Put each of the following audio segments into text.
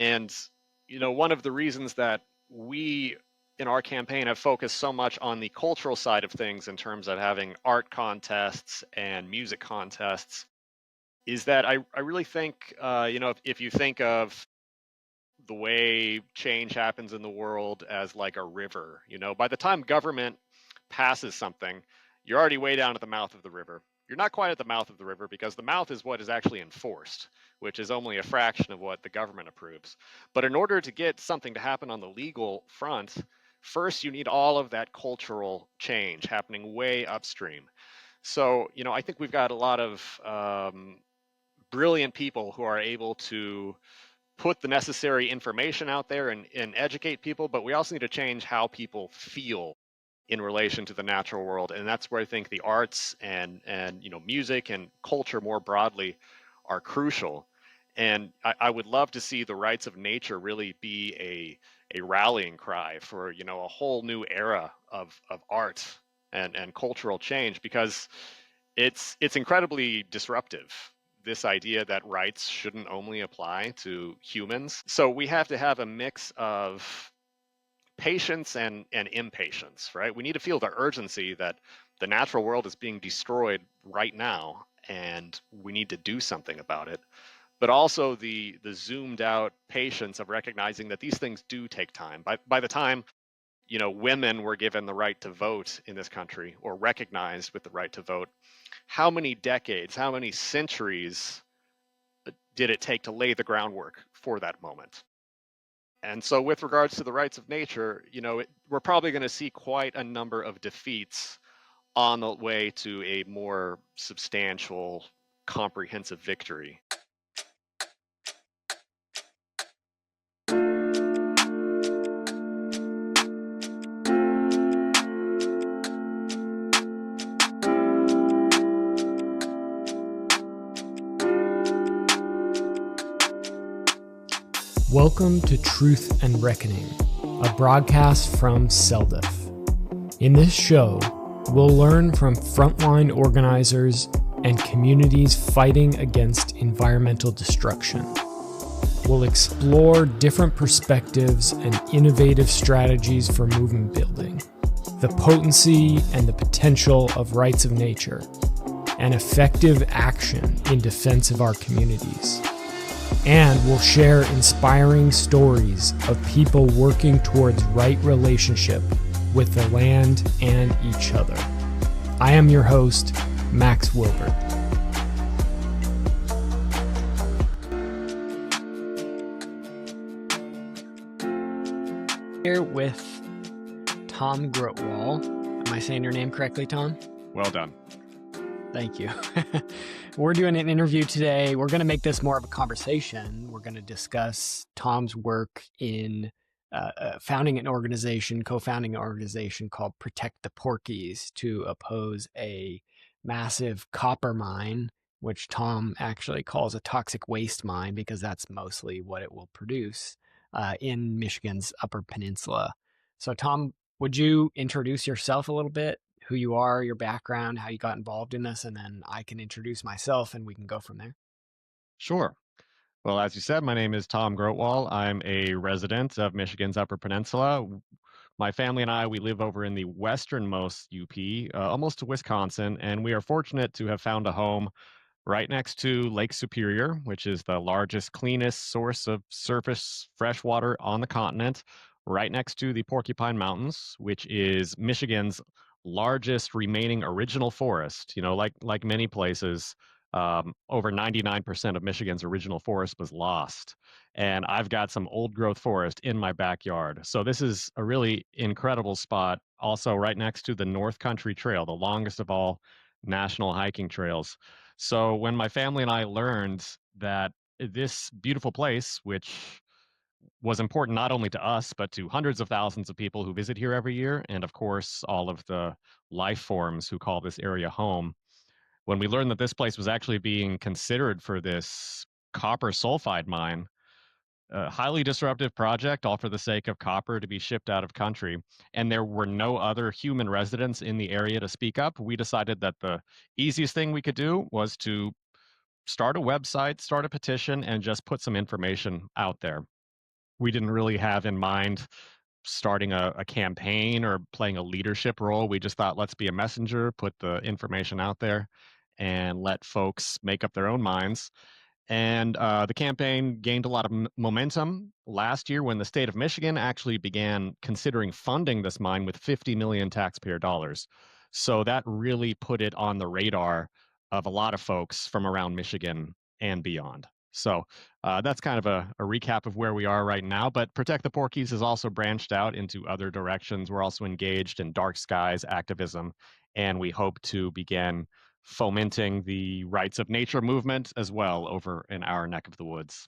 And, one of the reasons that we in our campaign have focused so much on the cultural side of things in terms of having art contests and music contests is that I really think, if you think of the way change happens in the world as like a river, by the time government passes something, you're already way down at the mouth of the river. You're not quite at the mouth of the river because the mouth is what is actually enforced, which is only a fraction of what the government approves. But in order to get something to happen on the legal front, first you need all of that cultural change happening way upstream. So, I think we've got a lot of brilliant people who are able to put the necessary information out there and educate people, but we also need to change how people feel in relation to the natural world. And that's where I think the arts and music and culture more broadly are crucial. And I would love to see the rights of nature really be a rallying cry for a whole new era of art and cultural change, because it's incredibly disruptive, this idea that rights shouldn't only apply to humans. So we have to have a mix of patience and impatience, right? We need to feel the urgency that the natural world is being destroyed right now, and we need to do something about it. But also the zoomed out patience of recognizing that these things do take time. By the time women were given the right to vote in this country, or recognized with the right to vote, how many decades, how many centuries did it take to lay the groundwork for that moment? And so with regards to the rights of nature, we're probably going to see quite a number of defeats on the way to a more substantial, comprehensive victory. Welcome to Truth and Reckoning, a broadcast from CELDF. In this show, we'll learn from frontline organizers and communities fighting against environmental destruction. We'll explore different perspectives and innovative strategies for movement building, the potency and the potential of rights of nature, and effective action in defense of our communities. And we'll share inspiring stories of people working towards right relationship with the land and each other. I am your host, Max Wilbert. Here with Tom Grotewohl. Am I saying your name correctly, Tom? Well done. Thank you. We're doing an interview today. We're going to make this more of a conversation. We're going to discuss Tom's work in co-founding an organization called Protect the Porkies to oppose a massive copper mine, which Tom actually calls a toxic waste mine because that's mostly what it will produce in Michigan's Upper Peninsula. So Tom, would you introduce yourself a little bit? Who you are, your background, how you got involved in this, and then I can introduce myself and we can go from there. Sure. Well, as you said, my name is Tom Grotewohl. I'm a resident of Michigan's Upper Peninsula. My family and I, we live over in the westernmost UP, almost to Wisconsin, and we are fortunate to have found a home right next to Lake Superior, which is the largest, cleanest source of surface fresh water on the continent, right next to the Porcupine Mountains, which is Michigan's largest remaining original forest. Like many places, over 99% of Michigan's original forest was lost. And I've got some old growth forest in my backyard. So this is a really incredible spot. Also right next to the North Country Trail, the longest of all national hiking trails. So when my family and I learned that this beautiful place, which was important not only to us, but to hundreds of thousands of people who visit here every year, and of course, all of the life forms who call this area home, when we learned that this place was actually being considered for this copper sulfide mine, a highly disruptive project, all for the sake of copper to be shipped out of country, and there were no other human residents in the area to speak up, we decided that the easiest thing we could do was to start a website, start a petition, and just put some information out there. we didn't really have in mind starting a campaign or playing a leadership role. We just thought, let's be a messenger, put the information out there, and let folks make up their own minds. And the campaign gained a lot of momentum last year when the state of Michigan actually began considering funding this mine with 50 million taxpayer dollars. So that really put it on the radar of a lot of folks from around Michigan and beyond. So that's kind of a recap of where we are right now. But Protect the Porkies has also branched out into other directions. We're also engaged in dark skies activism, and we hope to begin fomenting the rights of nature movement as well over in our neck of the woods.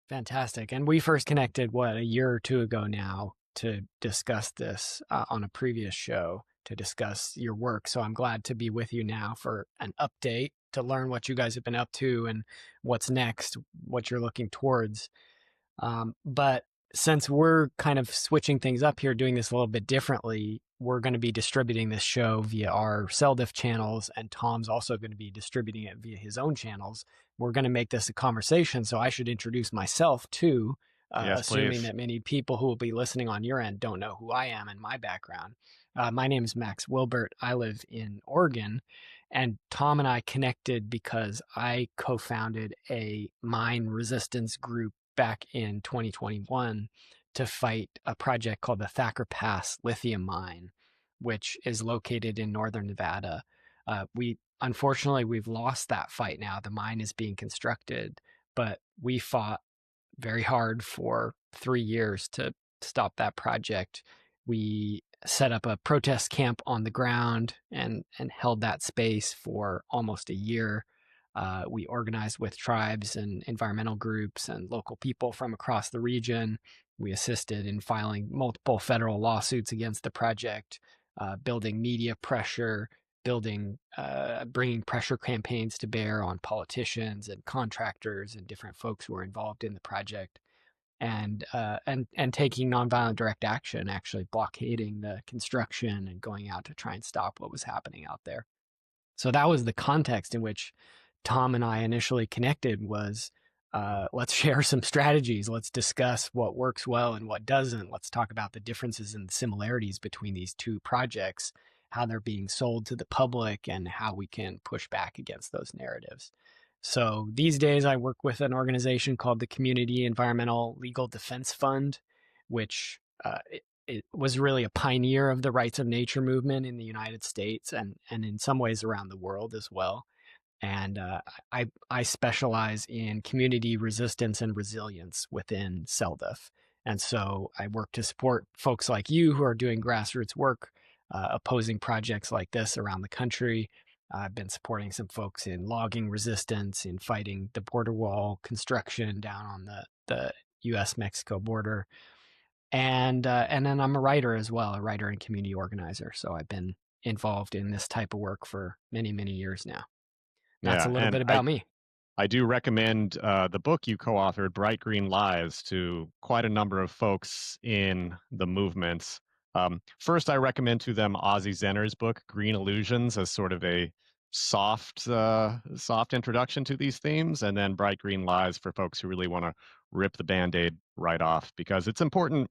Fantastic. And we first connected, a year or two ago now to discuss this on a previous show to discuss your work. So I'm glad to be with you now for an update to learn what you guys have been up to and what's next, what you're looking towards. But since we're kind of switching things up here, doing this a little bit differently, we're going to be distributing this show via our Celdiff channels, and Tom's also going to be distributing it via his own channels. We're going to make this a conversation, so I should introduce myself too, Yes, assuming please. that many people who will be listening on your end don't know who I am and my background. My name is Max Wilbert. I live in Oregon, and Tom and I connected because I co-founded a mine resistance group back in 2021 to fight a project called the Thacker Pass lithium mine, which is located in northern Nevada. We've lost that fight now. The mine is being constructed, but we fought very hard for 3 years to stop that project. We set up a protest camp on the ground and held that space for almost a year. We organized with tribes and environmental groups and local people from across the region. We assisted in filing multiple federal lawsuits against the project, building media pressure, bringing pressure campaigns to bear on politicians and contractors and different folks who were involved in the project, and taking nonviolent direct action, actually blockading the construction and going out to try and stop what was happening out there. So that was the context in which Tom and I initially connected. Was let's share some strategies. Let's discuss what works well and what doesn't. Let's talk about the differences and similarities between these two projects, how they're being sold to the public, and how we can push back against those narratives. So these days I work with an organization called the Community Environmental Legal Defense Fund, which it was really a pioneer of the rights of nature movement in the United States and in some ways around the world as well. And I specialize in community resistance and resilience within Celdiff. And so I work to support folks like you who are doing grassroots work, opposing projects like this around the country. I've been supporting some folks in logging resistance, in fighting the border wall construction down on the U.S.-Mexico border. And then I'm a writer as well, a writer and community organizer. So I've been involved in this type of work for many, many years now. That's a Yeah, little and bit about me. I do recommend the book you co-authored, Bright Green Lies, to quite a number of folks in the movements. First, I recommend to them Ozzy Zenner's book, Green Illusions, as sort of a soft introduction to these themes, and then Bright Green Lies for folks who really want to rip the Band-Aid right off, because it's important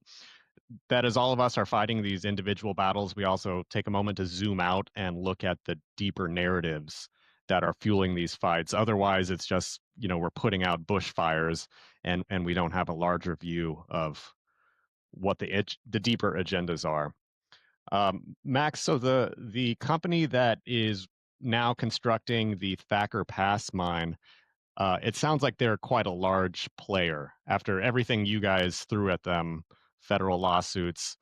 that as all of us are fighting these individual battles, we also take a moment to zoom out and look at the deeper narratives that are fueling these fights. Otherwise, it's just, we're putting out bushfires and we don't have a larger view of what the deeper agendas are. Max, so the company that is now constructing the Thacker Pass mine, it sounds like they're quite a large player. After everything you guys threw at them, federal lawsuits,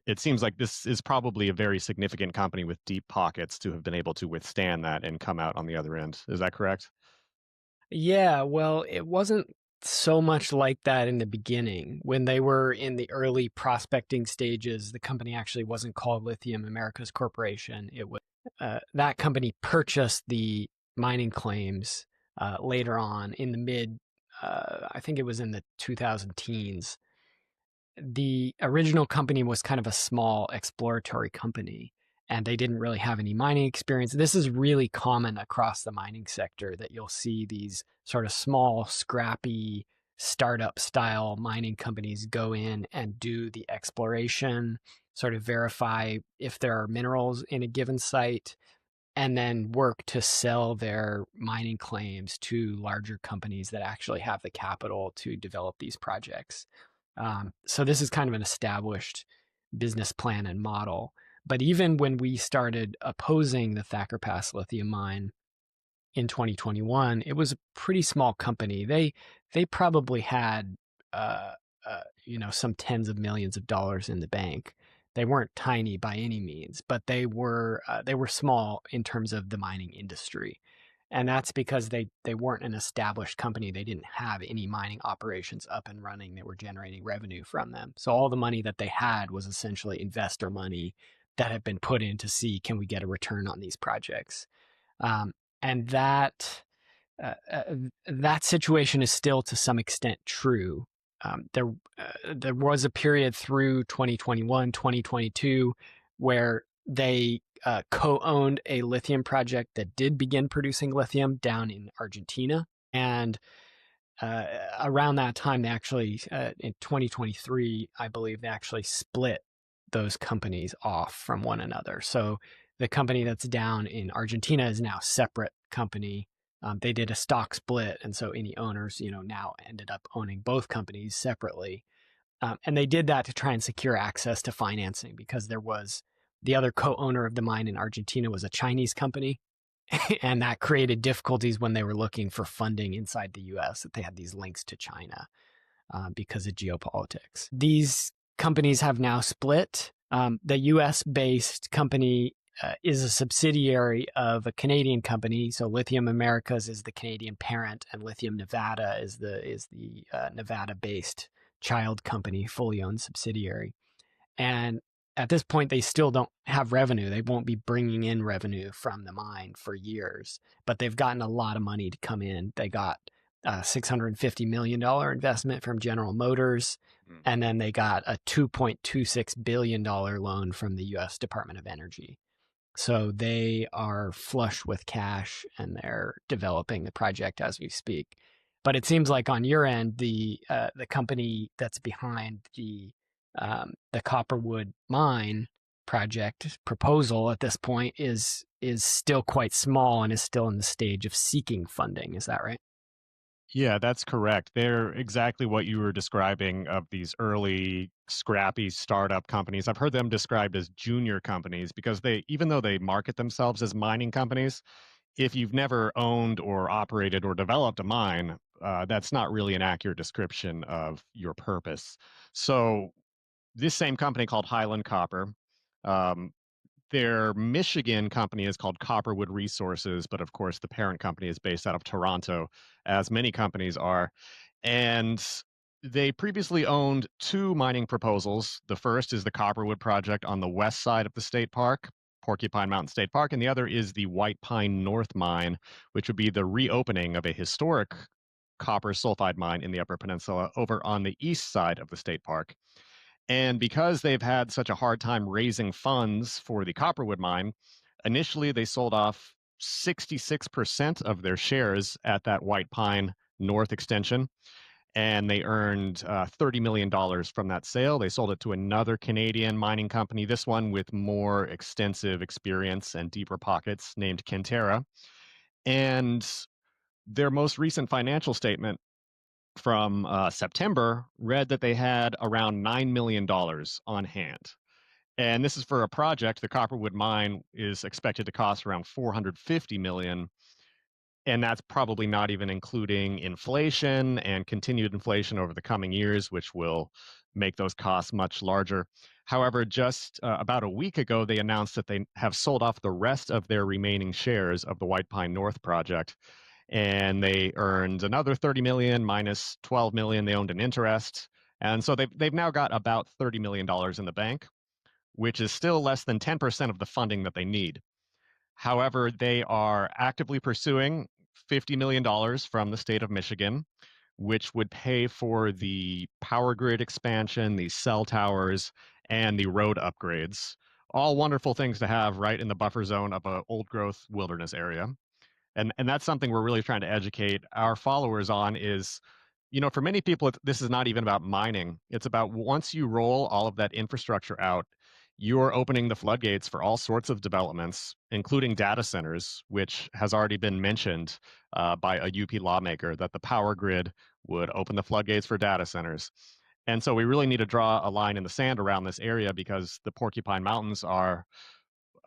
it seems like this is probably a very significant company with deep pockets to have been able to withstand that and come out on the other end. Is that correct? Yeah, well, it wasn't so much like that in the beginning. When they were in the early prospecting stages, the company actually wasn't called Lithium Americas Corporation. It was that company purchased the mining claims later on in the I think it was in the 2000 teens. The original company was kind of a small exploratory company, and they didn't really have any mining experience. This is really common across the mining sector, that you'll see these sort of small, scrappy startup style mining companies go in and do the exploration, sort of verify if there are minerals in a given site, and then work to sell their mining claims to larger companies that actually have the capital to develop these projects. So this is kind of an established business plan and model. But even when we started opposing the Thacker Pass lithium mine in 2021, it was a pretty small company. They probably had some tens of millions of dollars in the bank. They weren't tiny by any means, but they were small in terms of the mining industry. And that's because they weren't an established company. They didn't have any mining operations up and running. They were generating revenue from them. So all the money that they had was essentially investor money that had been put in to see, can we get a return on these projects? Um, and uh, uh, that situation is still to some extent true. There was a period through 2021, 2022, where they co-owned a lithium project that did begin producing lithium down in Argentina. And around that time, they actually, in 2023, I believe, they actually split those companies off from one another. So the company that's down in Argentina is now a separate company. They did a stock split, and so any owners, now ended up owning both companies separately. And they did that to try and secure access to financing, because there was the other co-owner of the mine in Argentina was a Chinese company, and that created difficulties when they were looking for funding inside the U.S. That they had these links to China because of geopolitics. These companies have now split. The U.S.-based company is a subsidiary of a Canadian company. So Lithium Americas is the Canadian parent, and Lithium Nevada is the Nevada-based child company, fully owned subsidiary. And at this point, they still don't have revenue. They won't be bringing in revenue from the mine for years, but they've gotten a lot of money to come in. They got a $650 million investment from General Motors, and then they got a $2.26 billion loan from the U.S. Department of Energy. So they are flush with cash, and they're developing the project as we speak. But it seems like on your end, the company that's behind the Copperwood Mine project proposal at this point is still quite small and is still in the stage of seeking funding. Is that right? Yeah, that's correct. They're exactly what you were describing of these early scrappy startup companies. I've heard them described as junior companies because even though they market themselves as mining companies, if you've never owned or operated or developed a mine, that's not really an accurate description of your purpose. So this same company called Highland Copper, um, their Michigan company is called Copperwood Resources, but of course the parent company is based out of Toronto, as many companies are. And they previously owned two mining proposals. The first is the Copperwood project on the west side of the state park, Porcupine Mountain State Park, and the other is the White Pine North mine, which would be the reopening of a historic copper sulfide mine in the Upper Peninsula over on the east side of the state park. And because they've had such a hard time raising funds for the Copperwood mine, initially they sold off 66% of their shares at that White Pine North extension, and they earned $30 million from that sale. They sold it to another Canadian mining company, this one with more extensive experience and deeper pockets, named Kentera. And their most recent financial statement from September read that they had around $9 million on hand. And this is for a project. The Copperwood mine is expected to cost around $450 million. And that's probably not even including inflation and continued inflation over the coming years, which will make those costs much larger. However, just about a week ago, they announced that they have sold off the rest of their remaining shares of the White Pine North project, and they earned another 30 million minus 12 million they owned in interest. And so they've now got about $30 million in the bank, which is still less than 10% of the funding that they need. However, they are actively pursuing $50 million from the state of Michigan, which would pay for the power grid expansion, the cell towers, and the road upgrades. All wonderful things to have right in the buffer zone of an old growth wilderness area. And that's something we're really trying to educate our followers on is, For many people, this is not even about mining. It's about once you roll all of that infrastructure out, you're opening the floodgates for all sorts of developments, including data centers, which has already been mentioned by a UP lawmaker that the power grid would open the floodgates for data centers. And so we really need to draw a line in the sand around this area because the Porcupine Mountains are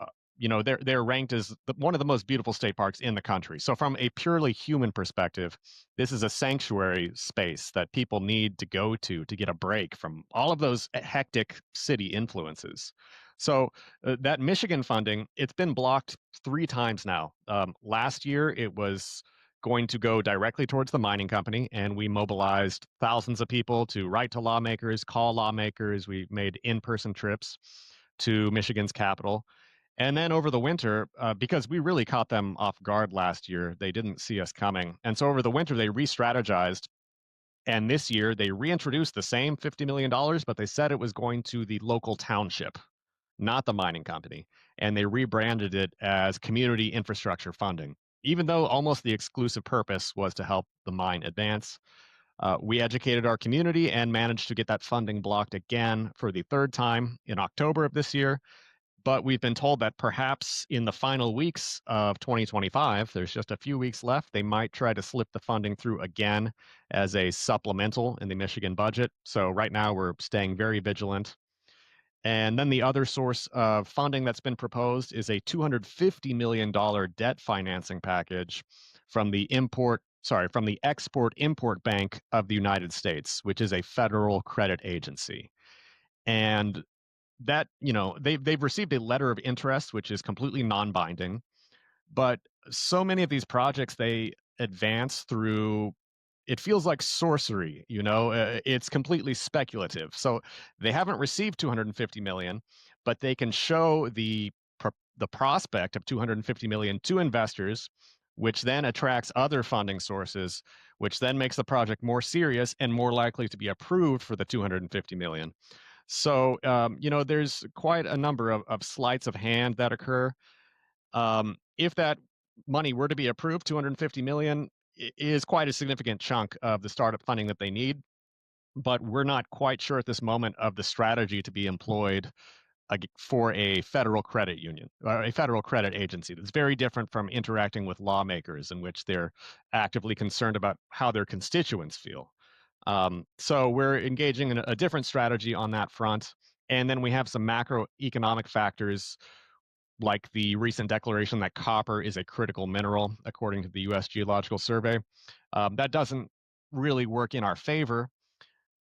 uh, they're ranked as one of the most beautiful state parks in the country. So from a purely human perspective, this is a sanctuary space that people need to go to get a break from all of those hectic city influences. So that Michigan funding, it's been blocked 3 times now. Last year, it was going to go directly towards the mining company, and we mobilized thousands of people to write to lawmakers, call lawmakers. We made in-person trips to Michigan's capital, and then over the winter, because we really caught them off guard last year, they didn't see us coming. And so over the winter, they re strategized. And this year, they reintroduced the same $50 million, but they said it was going to the local township, not the mining company. And they rebranded it as community infrastructure funding, even though almost the exclusive purpose was to help the mine advance. We educated our community and managed to get that funding blocked again for the third time in October of this year. But we've been told that perhaps in the final weeks of 2025, there's just a few weeks left, they might try to slip the funding through again as a supplemental in the Michigan budget. So right now we're staying very vigilant. And then the other source of funding that's been proposed is a $250 million debt financing package from from the Export Import Bank of the United States, which is a federal credit agency. And that they've received a letter of interest which is completely non-binding, but so many of these projects they advance through, it feels like sorcery. It's completely speculative. So they haven't received 250 million, but they can show the prospect of 250 million to investors, which then attracts other funding sources, which then makes the project more serious and more likely to be approved for the 250 million. So, there's quite a number of sleights of hand that occur. If that money were to be approved, 250 million is quite a significant chunk of the startup funding that they need. But we're not quite sure at this moment of the strategy to be employed for a federal credit union or a federal credit agency. That's very different from interacting with lawmakers, in which they're actively concerned about how their constituents feel. So we're engaging in a different strategy on that front. And then we have some macroeconomic factors like the recent declaration that copper is a critical mineral, according to the US Geological Survey. That doesn't really work in our favor,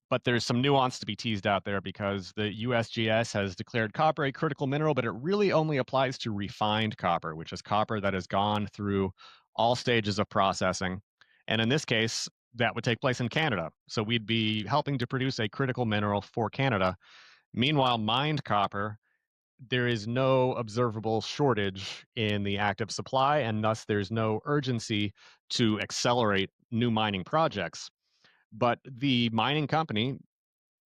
but there's some nuance to be teased out there because the USGS has declared copper a critical mineral, but it really only applies to refined copper, which is copper that has gone through all stages of processing. And in this case, that would take place in Canada. So we'd be helping to produce a critical mineral for Canada. Meanwhile, mined copper, there is no observable shortage in the active supply, and thus there's no urgency to accelerate new mining projects. But the mining company,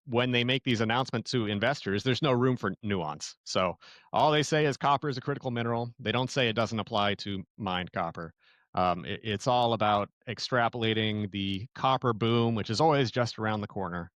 when they make these announcements to investors, there's no room for nuance. So all they say is copper is a critical mineral. They don't say it doesn't apply to mined copper. It's all about extrapolating the copper boom, which is always just around the corner.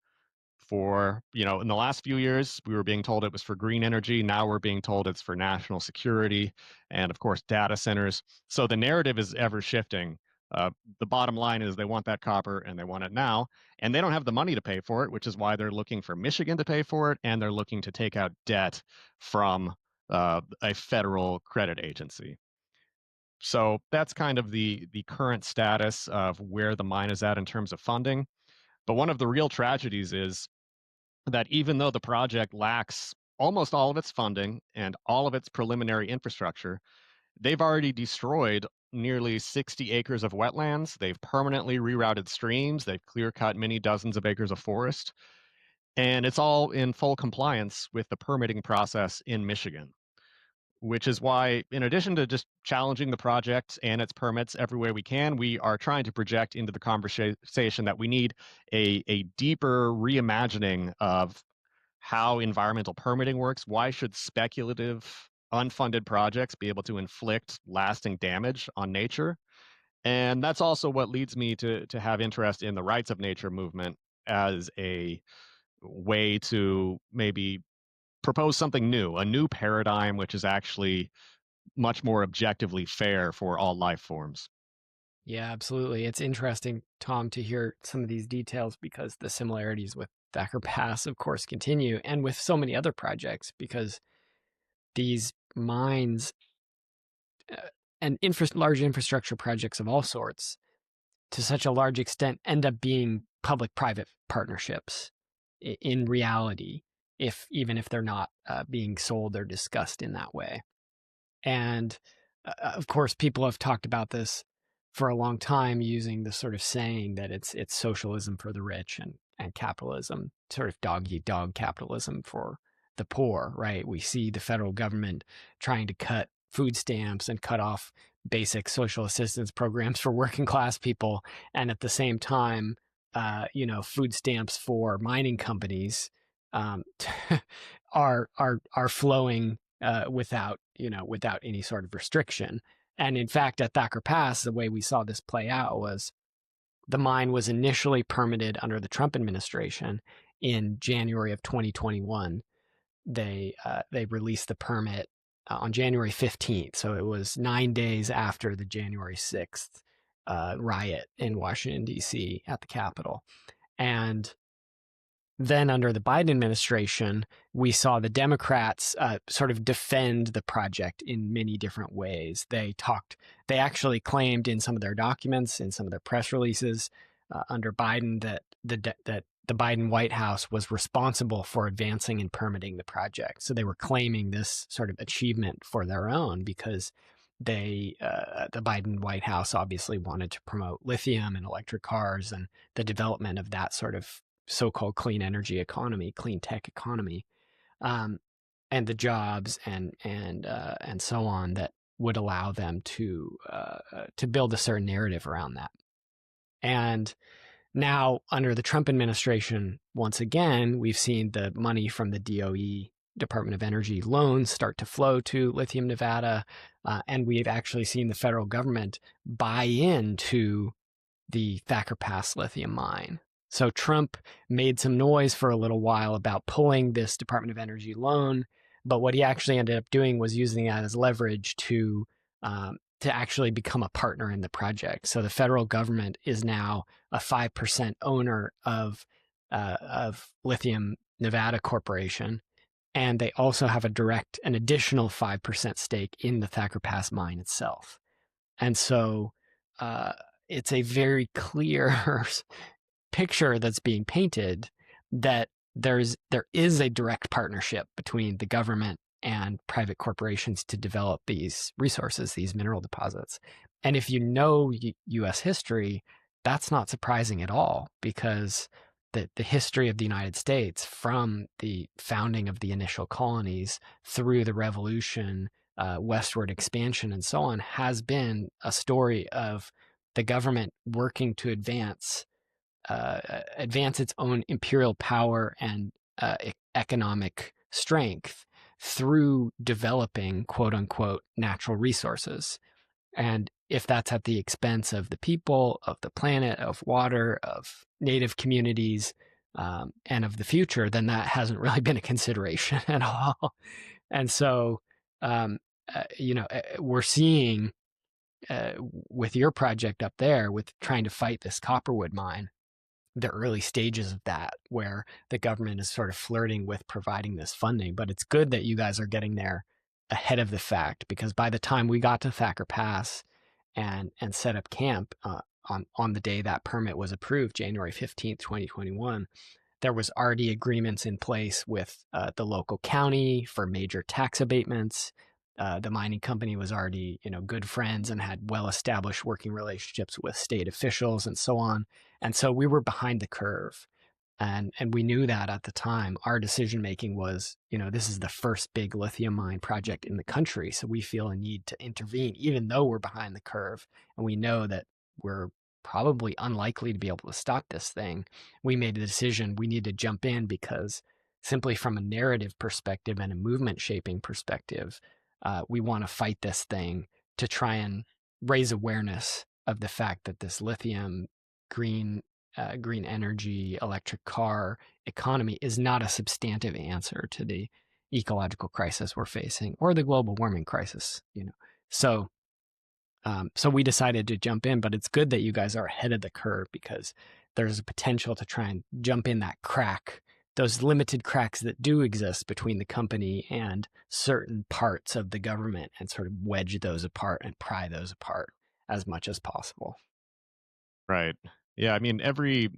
In the last few years, we were being told it was for green energy. Now we're being told it's for national security and, of course, data centers. So the narrative is ever shifting. The bottom line is they want that copper and they want it now, and they don't have the money to pay for it, which is why they're looking for Michigan to pay for it, and they're looking to take out debt from a federal credit agency. So that's kind of the current status of where the mine is at in terms of funding. But one of the real tragedies is that even though the project lacks almost all of its funding and all of its preliminary infrastructure, they've already destroyed nearly 60 acres of wetlands. They've permanently rerouted streams. They've clear cut many dozens of acres of forest. And it's all in full compliance with the permitting process in Michigan, which is why, in addition to just challenging the project and its permits every way we can, we are trying to project into the conversation that we need a deeper reimagining of how environmental permitting works. Why should speculative, unfunded projects be able to inflict lasting damage on nature? And that's also what leads me to have interest in the rights of nature movement as a way to maybe propose something new, a new paradigm which is actually much more objectively fair for all life forms. Yeah, absolutely. It's interesting, Tom, to hear some of these details because the similarities with Thacker Pass, of course, continue, and with so many other projects, because these mines uh, and large infrastructure projects of all sorts, to such a large extent, end up being public-private partnerships in reality, if even if they're not being sold or discussed in that way. And of course, people have talked about this for a long time, using the sort of saying that it's socialism for the rich and capitalism, sort of dog eat dog capitalism for the poor, right? We see the federal government trying to cut food stamps and cut off basic social assistance programs for working class people, and at the same time, food stamps for mining companies um, are flowing without any sort of restriction. And in fact, at Thacker Pass, the way we saw this play out was the mine was initially permitted under the Trump administration in January of 2021. They released the permit on January 15th, so it was 9 days after the January 6th riot in Washington D.C. at the Capitol. And then under the Biden administration, we saw the Democrats sort of defend the project in many different ways. They actually claimed in some of their documents, in some of their press releases under Biden, that the Biden White House was responsible for advancing and permitting the project. So they were claiming this sort of achievement for their own because the Biden White House obviously wanted to promote lithium and electric cars and the development of that sort of so-called clean energy economy, clean tech economy, and the jobs and so on that would allow them to build a certain narrative around that. And now, under the Trump administration, once again, we've seen the money from the DOE, Department of Energy loans, start to flow to Lithium Nevada, and we've actually seen the federal government buy into the Thacker Pass lithium mine. So Trump made some noise for a little while about pulling this Department of Energy loan, but what he actually ended up doing was using that as leverage to actually become a partner in the project. So the federal government is now a 5% owner of Lithium Nevada Corporation, and they also have an additional 5% stake in the Thacker Pass mine itself. And so it's a very clear picture that's being painted that there is a direct partnership between the government and private corporations to develop these resources, these mineral deposits. And if you know U.S. history, that's not surprising at all, because the history of the United States, from the founding of the initial colonies through the Revolution, westward expansion, and so on, has been a story of the government working to advance its own imperial power and economic strength through developing, quote unquote, natural resources. And if that's at the expense of the people, of the planet, of water, of native communities, and of the future, then that hasn't really been a consideration at all. And so, we're seeing with your project up there, with trying to fight this Copperwood mine, the early stages of that, where the government is sort of flirting with providing this funding. But it's good that you guys are getting there ahead of the fact, because by the time we got to Thacker Pass and set up camp on the day that permit was approved, January 15th, 2021, there was already agreements in place with the local county for major tax abatements. The mining company was already, good friends and had well-established working relationships with state officials and so on. And so we were behind the curve. And we knew that at the time. Our decision making was, this is the first big lithium mine project in the country. So we feel a need to intervene, even though we're behind the curve. And we know that we're probably unlikely to be able to stop this thing. We made a decision we need to jump in, because simply from a narrative perspective and a movement shaping perspective, we want to fight this thing to try and raise awareness of the fact that this lithium green green energy electric car economy is not a substantive answer to the ecological crisis we're facing or the global warming crisis, So so we decided to jump in, but it's good that you guys are ahead of the curve because there's a potential to try and jump in that crack, those limited cracks that do exist between the company and certain parts of the government, and sort of wedge those apart and pry those apart as much as possible. Right. Yeah, I mean, every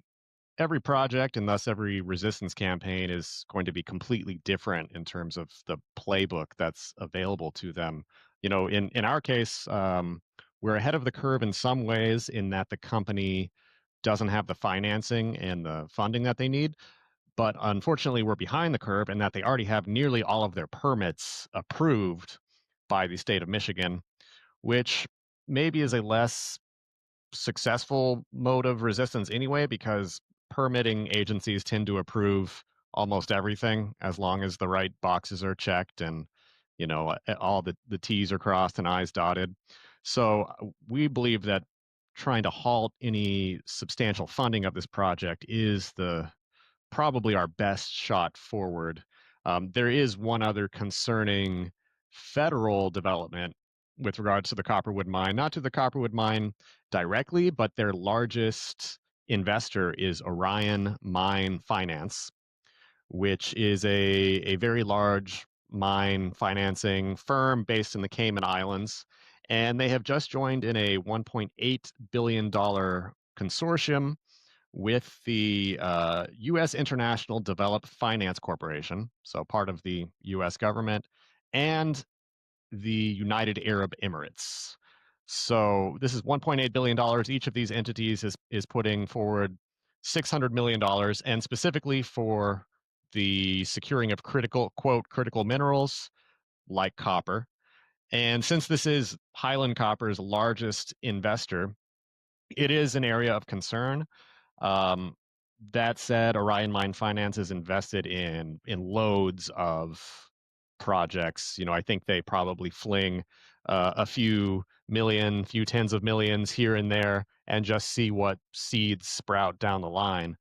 project and thus every resistance campaign is going to be completely different in terms of the playbook that's available to them. In our case, we're ahead of the curve in some ways in that the company doesn't have the financing and the funding that they need. But unfortunately, we're behind the curve in that they already have nearly all of their permits approved by the state of Michigan, which maybe is a less successful mode of resistance anyway, because permitting agencies tend to approve almost everything as long as the right boxes are checked and all the T's are crossed and I's dotted. So we believe that trying to halt any substantial funding of this project is the probably our best shot forward. There is one other concerning federal development with regards to the Copperwood Mine, not to the Copperwood Mine directly, but their largest investor is Orion Mine Finance, which is a very large mine financing firm based in the Cayman Islands. And they have just joined in a $1.8 billion consortium with the U.S. International Development Finance Corporation, so part of the U.S. government, and the United Arab Emirates. So this is $1.8 billion. Each of these entities is putting forward $600 million, and specifically for the securing of critical minerals like copper. And since this is Highland Copper's largest investor, it is an area of concern. um, that said, Orion Mine Finance is invested in loads of projects. I think they probably fling a few million, few tens of millions here and there, and just see what seeds sprout down the line.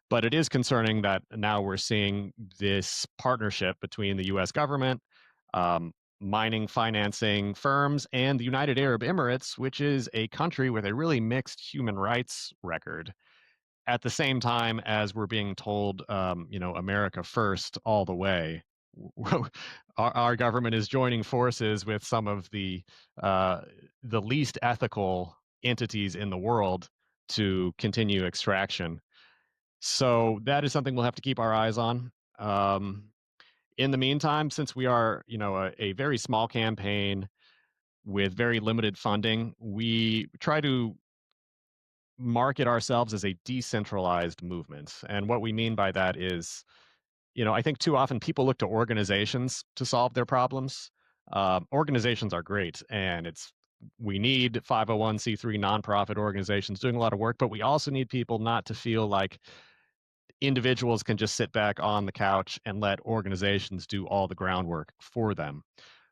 But it is concerning that now we're seeing this partnership between the U.S. government, um, mining financing firms, and the United Arab Emirates, which is a country with a really mixed human rights record, at the same time as we're being told, America first all the way. Our government is joining forces with some of uh, the least ethical entities in the world to continue extraction. So that is something we'll have to keep our eyes on. Um, in the meantime, since we are, a very small campaign with very limited funding, we try to market ourselves as a decentralized movement. And what we mean by that is, I think too often people look to organizations to solve their problems. Organizations are great, and we need 501c3 nonprofit organizations doing a lot of work, but we also need people not to feel like individuals can just sit back on the couch and let organizations do all the groundwork for them.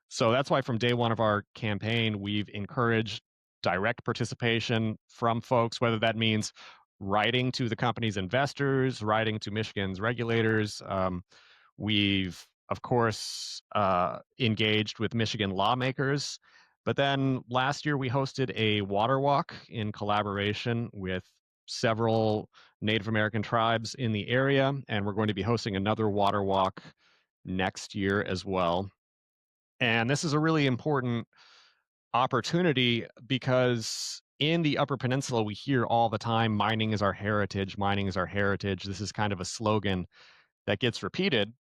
So that's why from day one of our campaign, we've encouraged direct participation from folks, whether that means writing to the company's investors, writing to Michigan's regulators. We've, of course, engaged with Michigan lawmakers. But then last year, we hosted a water walk in collaboration with several Native American tribes in the area. And we're going to be hosting another water walk next year as well. And this is a really important opportunity because in the Upper Peninsula, we hear all the time, mining is our heritage, mining is our heritage. This is kind of a slogan that gets repeated.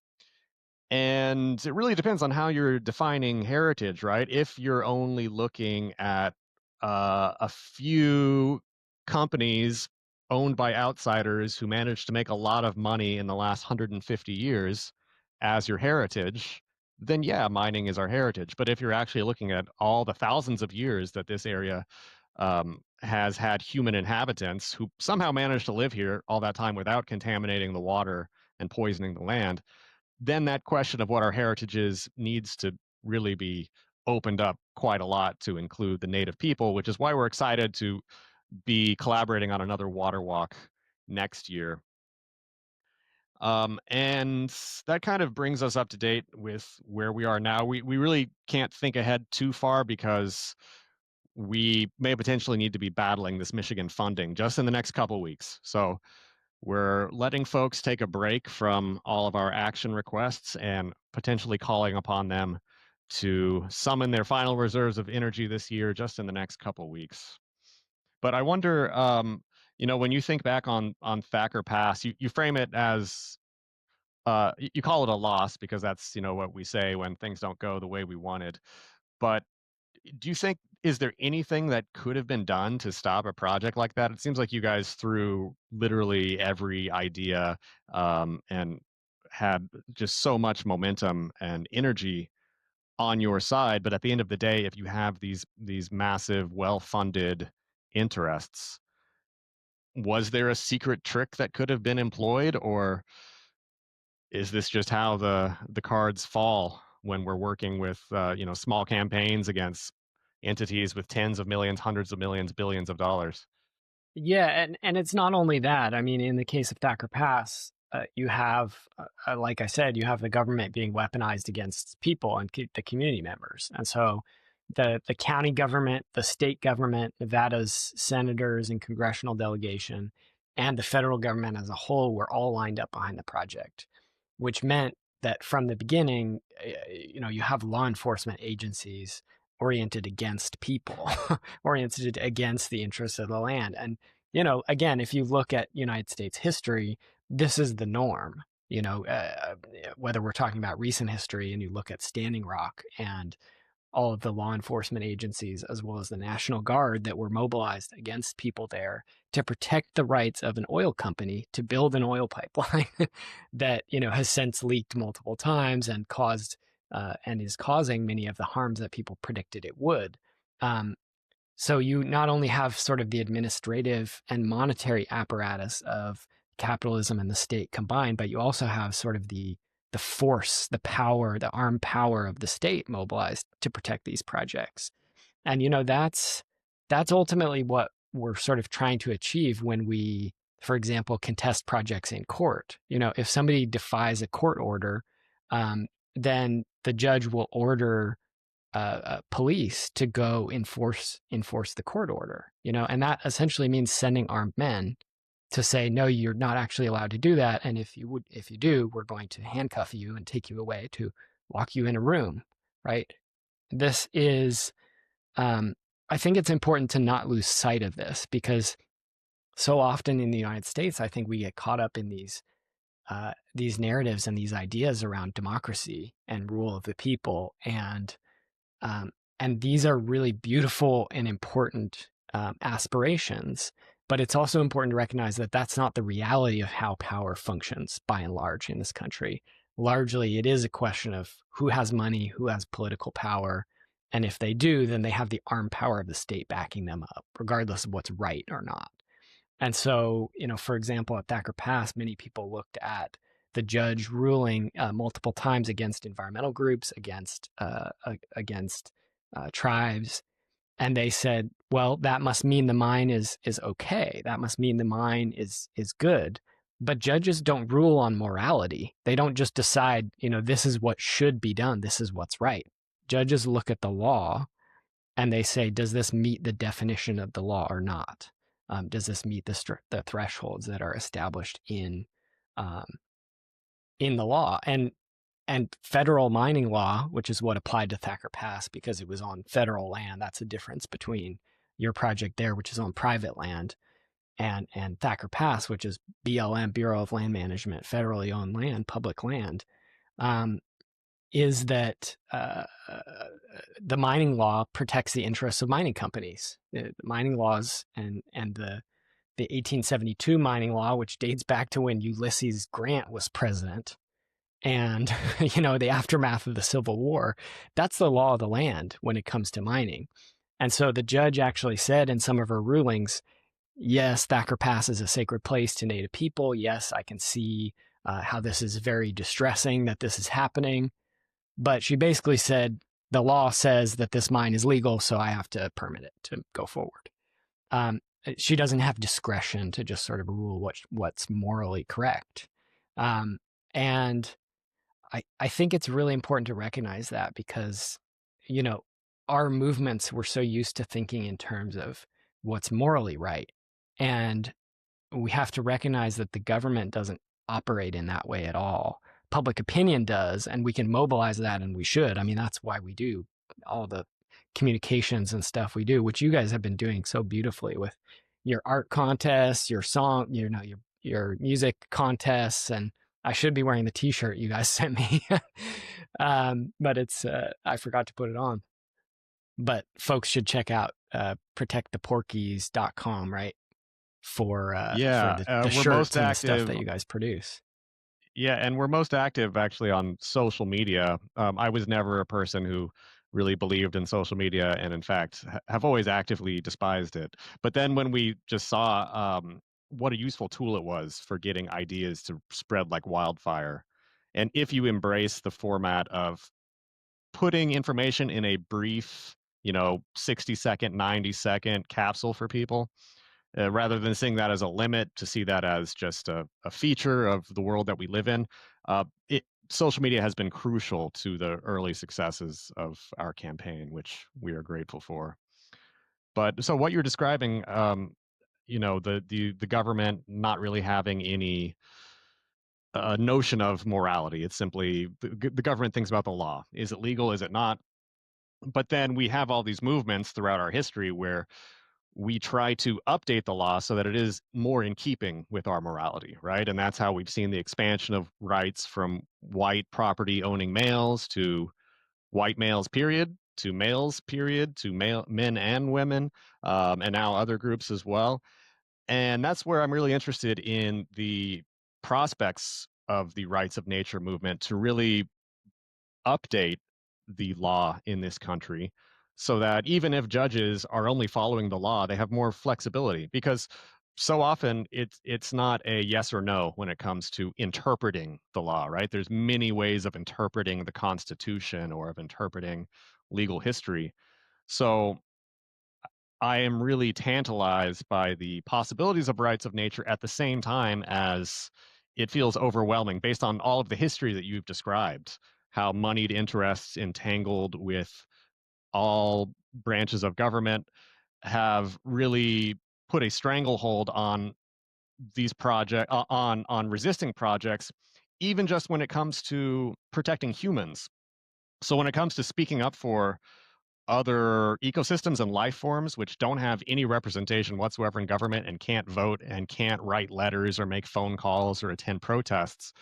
And it really depends on how you're defining heritage, right? If you're only looking at a few companies owned by outsiders who managed to make a lot of money in the last 150 years as your heritage, then yeah, mining is our heritage. But if you're actually looking at all the thousands of years that this area has had human inhabitants who somehow managed to live here all that time without contaminating the water and poisoning the land, then that question of what our heritage is needs to really be opened up quite a lot to include the native people, which is why we're excited to be collaborating on another water walk next year. And that kind of brings us up to date with where we are now. We really can't think ahead too far because we may potentially need to be battling this Michigan funding just in the next couple weeks. So we're letting folks take a break from all of our action requests and potentially calling upon them to summon their final reserves of energy this year just in the next couple weeks. But I wonder, when you think back on Thacker Pass, you frame it as you call it a loss because that's what we say when things don't go the way we wanted. But do you think is there anything that could have been done to stop a project like that? It seems like you guys threw literally every idea and had just so much momentum and energy on your side. But at the end of the day, if you have these massive, well-funded interests, was there a secret trick that could have been employed, or is this just how the cards fall when we're working with small campaigns against entities with tens of millions, hundreds of millions, billions of dollars? Yeah, and it's not only that. I mean, in the case of Thacker Pass, you have, like I said, you have the government being weaponized against people and the community members, and so the county government, the state government, Nevada's senators and congressional delegation, and the federal government as a whole were all lined up behind the project, which meant that from the beginning, you have law enforcement agencies oriented against people, oriented against the interests of the land. And, again, if you look at United States history, this is the norm. Whether we're talking about recent history and you look at Standing Rock and all of the law enforcement agencies, as well as the National Guard that were mobilized against people there to protect the rights of an oil company to build an oil pipeline that, has since leaked multiple times and caused and is causing many of the harms that people predicted it would. So you not only have sort of the administrative and monetary apparatus of capitalism and the state combined, but you also have sort of the force, the power, the armed power of the state mobilized to protect these projects. And that's ultimately what we're sort of trying to achieve when we, for example, contest projects in court. If somebody defies a court order, then the judge will order police to go enforce the court order. And that essentially means sending armed men to say, no, you're not actually allowed to do that. And if you do, we're going to handcuff you and take you away to lock you in a room, right? This is, I think it's important to not lose sight of this, because so often in the United States, I think we get caught up in these narratives and these ideas around democracy and rule of the people. And these are really beautiful and important aspirations. But it's also important to recognize that that's not the reality of how power functions by and large in this country. Largely, it is a question of who has money, who has political power. And if they do, then they have the armed power of the state backing them up, regardless of what's right or not. And so, for example, at Thacker Pass, many people looked at the judge ruling multiple times against environmental groups, against tribes. And they said, well, that must mean the mine is okay. That must mean the mine is good. But judges don't rule on morality. They don't just decide, this is what should be done. This is what's right. Judges look at the law and they say, does this meet the definition of the law or not? Does this meet the thresholds that are established in the law? And federal mining law, which is what applied to Thacker Pass because it was on federal land. That's the difference between your project there, which is on private land, and Thacker Pass, which is BLM, Bureau of Land Management, federally owned land, public land, is that the mining law protects the interests of mining companies. The mining laws and the 1872 mining law, which dates back to when Ulysses Grant was president, and the aftermath of the Civil War, that's the law of the land when it comes to mining. And so the judge actually said in some of her rulings, yes, Thacker Pass is a sacred place to Native people. Yes, I can see how this is very distressing that this is happening. But she basically said, the law says that this mine is legal, so I have to permit it to go forward. She doesn't have discretion to just sort of rule what's morally correct. And I think it's really important to recognize that because, you know, our movements, we're so used to thinking in terms of what's morally right. And we have to recognize that the government doesn't operate in that way at all. Public opinion does, and we can mobilize that, and we should. I mean, that's why we do all the communications and stuff we do, which you guys have been doing so beautifully with your art contests, your song, your music contests, and I should be wearing the T-shirt you guys sent me, but it's I forgot to put it on. But folks should check out protecttheporkies.com, right? For Yeah, the we're most shirts and the stuff active. that you guys produce. Yeah, and we're most active actually on social media. I was never a person who really believed in social media, and in fact, have always actively despised it. But then when we just saw what a useful tool it was for getting ideas to spread like wildfire, and if you embrace the format of putting information in a brief, 60-second, 90-second capsule for people, rather than seeing that as a limit, to see that as just a feature of the world that we live in. Social media has been crucial to the early successes of our campaign, which we are grateful for. But so what you're describing, the government not really having any notion of morality. It's simply the government thinks about the law. Is it legal? Is it not? But then we have all these movements throughout our history where we try to update the law so that it is more in keeping with our morality, right? And that's how we've seen the expansion of rights from white property owning males to white males, period, to males, period, to men and women, and now other groups as well. And that's where I'm really interested in the prospects of the rights of nature movement to really update the law in this country so that even if judges are only following the law, they have more flexibility, because so often it's not a yes or no when it comes to interpreting the law, right? There's many ways of interpreting the Constitution or of interpreting legal history. So I am really tantalized by the possibilities of rights of nature at the same time as it feels overwhelming based on all of the history that you've described, how moneyed interests entangled with all branches of government have really put a stranglehold on these on resisting projects, even just when it comes to protecting humans. So when it comes to speaking up for other ecosystems and life forms which don't have any representation whatsoever in government and can't vote and can't write letters or make phone calls or attend protests,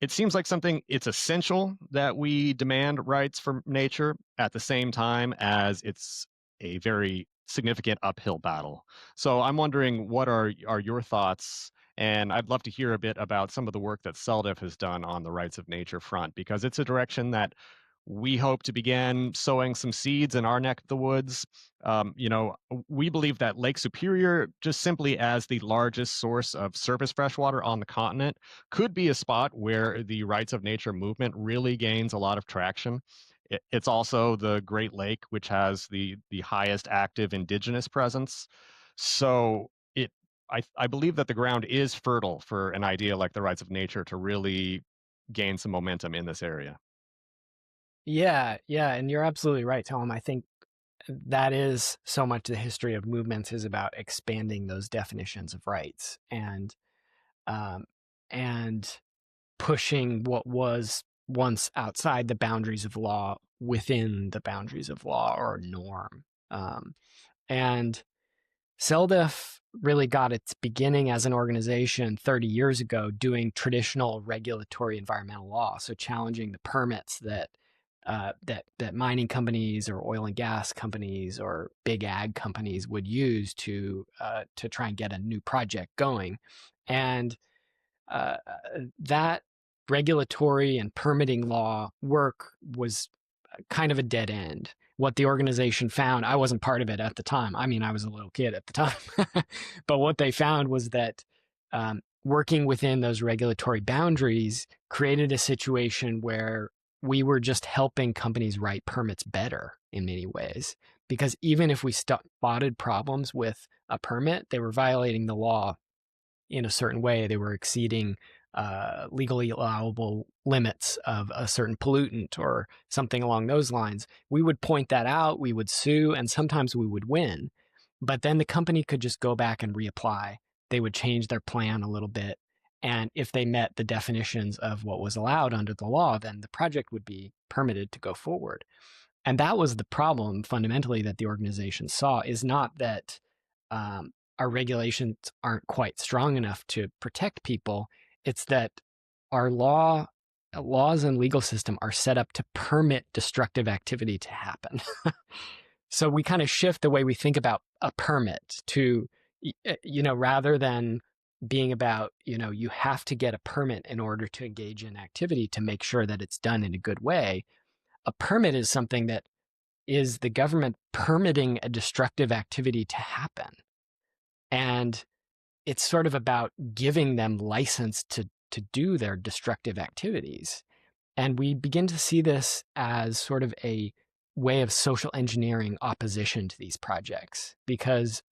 it seems like something it's essential that we demand rights for nature at the same time as it's a very significant uphill battle. So I'm wondering, what are your thoughts? And I'd love to hear a bit about some of the work that CELDIF has done on the rights of nature front, because it's a direction that we hope to begin sowing some seeds in our neck of the woods. We believe that Lake Superior, just simply as the largest source of surface freshwater on the continent, could be a spot where the rights of nature movement really gains a lot of traction. It's also the Great Lake, which has the highest active indigenous presence. So I believe that the ground is fertile for an idea like the rights of nature to really gain some momentum in this area. Yeah, yeah, and you're absolutely right, Tom. I think that is so much the history of movements is about expanding those definitions of rights um, and pushing what was once outside the boundaries of law within the boundaries of law or norm. And CELDIF really got its beginning as an organization 30 years ago doing traditional regulatory environmental law, so challenging the permits that mining companies or oil and gas companies or big ag companies would use to try and get a new project going, and uh, that regulatory and permitting law work was kind of a dead end. What the organization found, I wasn't part of it at the time. I mean, I was a little kid at the time, but what they found was that working within those regulatory boundaries created a situation where we were just helping companies write permits better in many ways. Because even if we spotted problems with a permit, they were violating the law in a certain way. They were exceeding legally allowable limits of a certain pollutant or something along those lines. We would point that out, we would sue, and sometimes we would win. But then the company could just go back and reapply. They would change their plan a little bit. And if they met the definitions of what was allowed under the law, then the project would be permitted to go forward. And that was the problem fundamentally that the organization saw, is not that our regulations aren't quite strong enough to protect people. It's that our laws and legal system are set up to permit destructive activity to happen. So we kind of shift the way we think about a permit to, rather than being about, you have to get a permit in order to engage in activity to make sure that it's done in a good way. A permit is something that is the government permitting a destructive activity to happen. And it's sort of about giving them license to do their destructive activities. And we begin to see this as sort of a way of social engineering opposition to these projects. Because,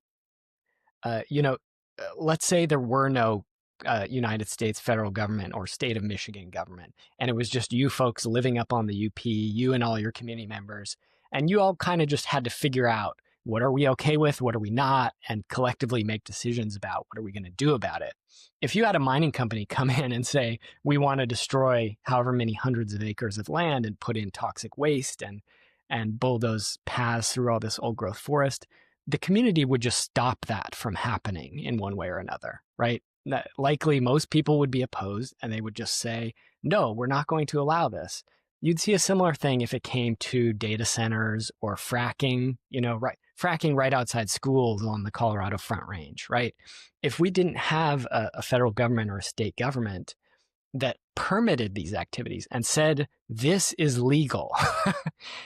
let's say there were no United States federal government or state of Michigan government, and it was just you folks living up on the UP, you and all your community members, and you all kind of just had to figure out, what are we okay with? What are we not? And collectively make decisions about what are we going to do about it. If you had a mining company come in and say, we want to destroy however many hundreds of acres of land and put in toxic waste and bulldoze paths through all this old growth forest, the community would just stop that from happening in one way or another, right? Likely most people would be opposed, and they would just say, no, we're not going to allow this. You'd see a similar thing if it came to data centers or fracking, fracking right outside schools on the Colorado Front Range, right? If we didn't have a federal government or a state government that permitted these activities and said, this is legal,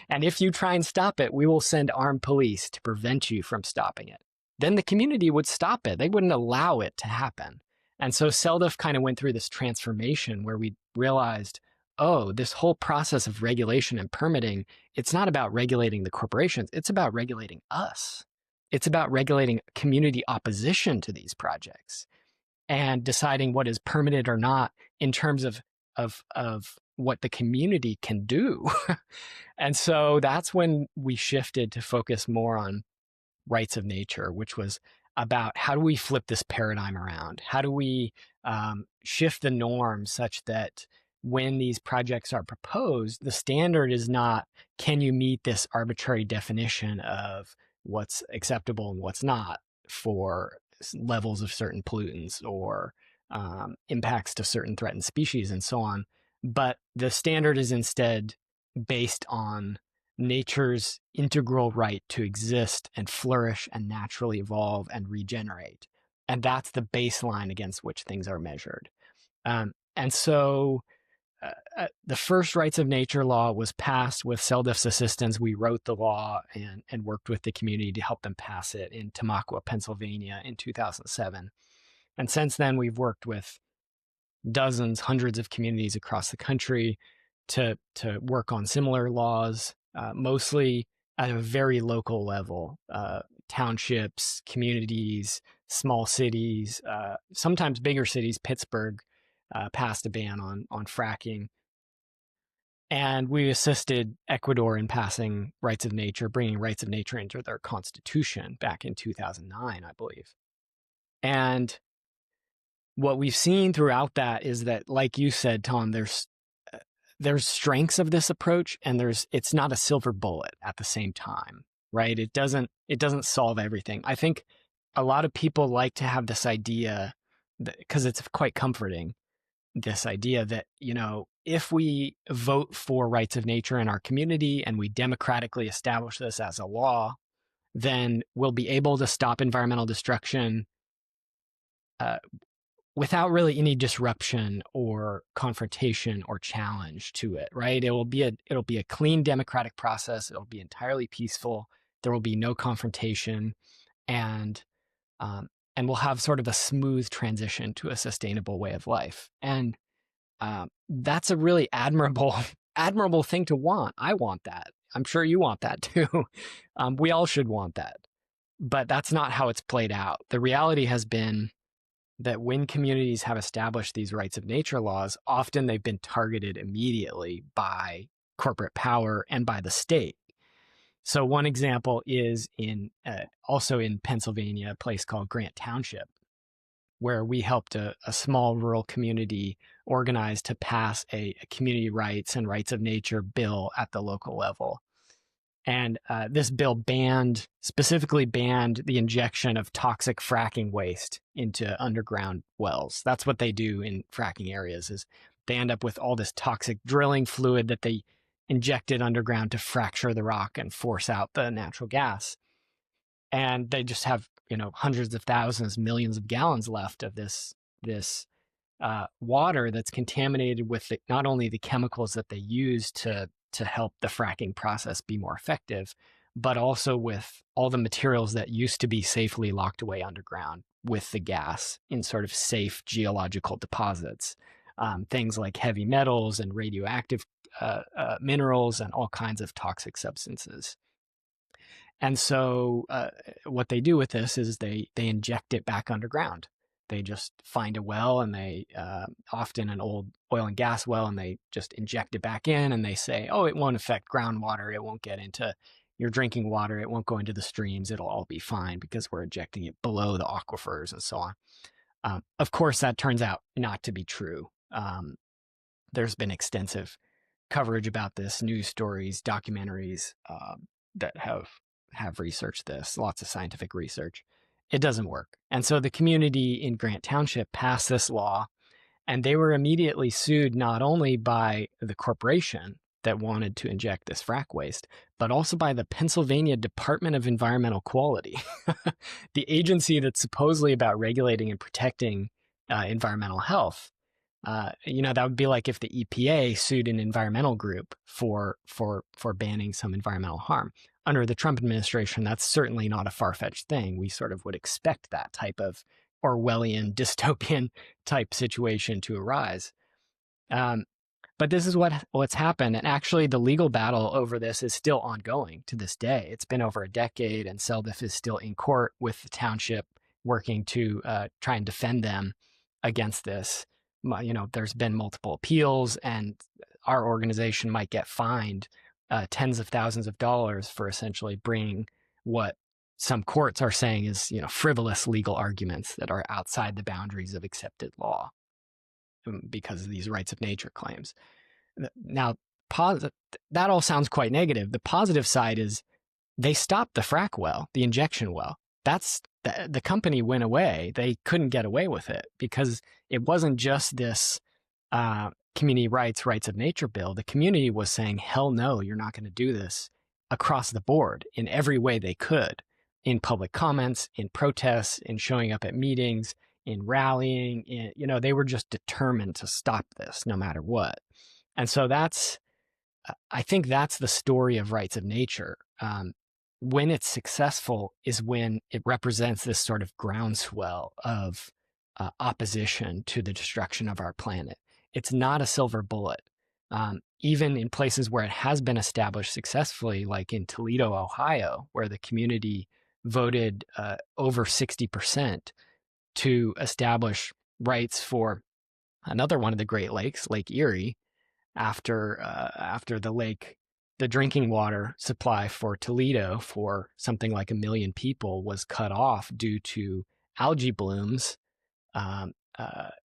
and if you try and stop it, we will send armed police to prevent you from stopping it, then the community would stop it. They wouldn't allow it to happen. And so CELDF kind of went through this transformation where we realized, oh, this whole process of regulation and permitting, it's not about regulating the corporations, it's about regulating us. It's about regulating community opposition to these projects and deciding what is permitted or not in terms of what the community can do. And so that's when we shifted to focus more on rights of nature, which was about how do we flip this paradigm around? How do we shift the norm such that when these projects are proposed, the standard is not, can you meet this arbitrary definition of what's acceptable and what's not for levels of certain pollutants or impacts to certain threatened species and so on. But the standard is instead based on nature's integral right to exist and flourish and naturally evolve and regenerate. And that's the baseline against which things are measured. And so the first rights of nature law was passed with CELDF's assistance. We wrote the law and worked with the community to help them pass it in Tamaqua, Pennsylvania in 2007. And since then, we've worked with dozens, hundreds of communities across the country to work on similar laws, mostly at a very local level, townships, communities, small cities, sometimes bigger cities. Pittsburgh passed a ban on fracking. And we assisted Ecuador in passing rights of nature, bringing rights of nature into their constitution back in 2009, I believe. And what we've seen throughout that is that, like you said, Tom, there's strengths of this approach, and it's not a silver bullet at the same time, right? It doesn't solve everything. I think a lot of people like to have this idea, because it's quite comforting, this idea that, if we vote for rights of nature in our community and we democratically establish this as a law, then we'll be able to stop environmental destruction without really any disruption or confrontation or challenge to it, right? It'll be a clean democratic process. It'll be entirely peaceful. There will be no confrontation, and we'll have sort of a smooth transition to a sustainable way of life. And that's a really admirable admirable thing to want. I want that. I'm sure you want that too. We all should want that. But that's not how it's played out. The reality has been that when communities have established these rights of nature laws, often they've been targeted immediately by corporate power and by the state. So one example is also in Pennsylvania, a place called Grant Township, where we helped a small rural community organize to pass a community rights and rights of nature bill at the local level. And this bill specifically banned the injection of toxic fracking waste into underground wells. That's what they do in fracking areas, is they end up with all this toxic drilling fluid that they injected underground to fracture the rock and force out the natural gas. And they just have, hundreds of thousands, millions of gallons left of this water that's contaminated with not only the chemicals that they use to help the fracking process be more effective, but also with all the materials that used to be safely locked away underground with the gas in sort of safe geological deposits. Things like heavy metals and radioactive minerals and all kinds of toxic substances. And so what they do with this is they inject it back underground. They just find a well, and they often an old oil and gas well, and they just inject it back in, and they say, oh, it won't affect groundwater. It won't get into your drinking water. It won't go into the streams. It'll all be fine because we're injecting it below the aquifers and so on. Of course, that turns out not to be true. There's been extensive coverage about this, news stories, documentaries that have researched this, lots of scientific research. It doesn't work. And so the community in Grant Township passed this law, and they were immediately sued not only by the corporation that wanted to inject this frack waste, but also by the Pennsylvania Department of Environmental Quality, the agency that's supposedly about regulating and protecting environmental health. That would be like if the EPA sued an environmental group for banning some environmental harm. Under the Trump administration, that's certainly not a far-fetched thing. We sort of would expect that type of Orwellian dystopian type situation to arise. But this is what's happened. And actually, the legal battle over this is still ongoing to this day. It's been over a decade, and Seldif is still in court with the township working to try and defend them against this. There's been multiple appeals, and our organization might get fined tens of thousands of dollars for essentially bringing what some courts are saying is, frivolous legal arguments that are outside the boundaries of accepted law because of these rights of nature claims. Now, that all sounds quite negative. The positive side is they stopped the frack well, the injection well. That's the company went away. They couldn't get away with it because it wasn't just this community rights of nature bill. The community was saying, hell no, you're not going to do this, across the board in every way they could, in public comments, in protests, in showing up at meetings, in rallying. They were just determined to stop this no matter what. And so I think that's the story of rights of nature. When it's successful is when it represents this sort of groundswell of opposition to the destruction of our planet. It's not a silver bullet. Even in places where it has been established successfully, like in Toledo, Ohio, where the community voted over 60% to establish rights for another one of the Great Lakes, Lake Erie, after the drinking water supply for Toledo for something like 1 million people was cut off due to algae blooms,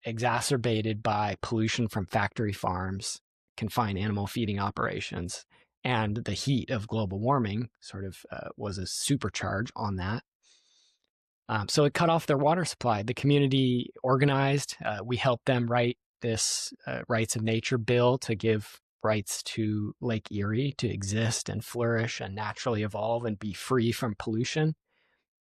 exacerbated by pollution from factory farms, confined animal feeding operations, and the heat of global warming sort of was a supercharge on that. So it cut off their water supply. The community organized. We helped them write this rights of nature bill to give rights to Lake Erie to exist and flourish and naturally evolve and be free from pollution.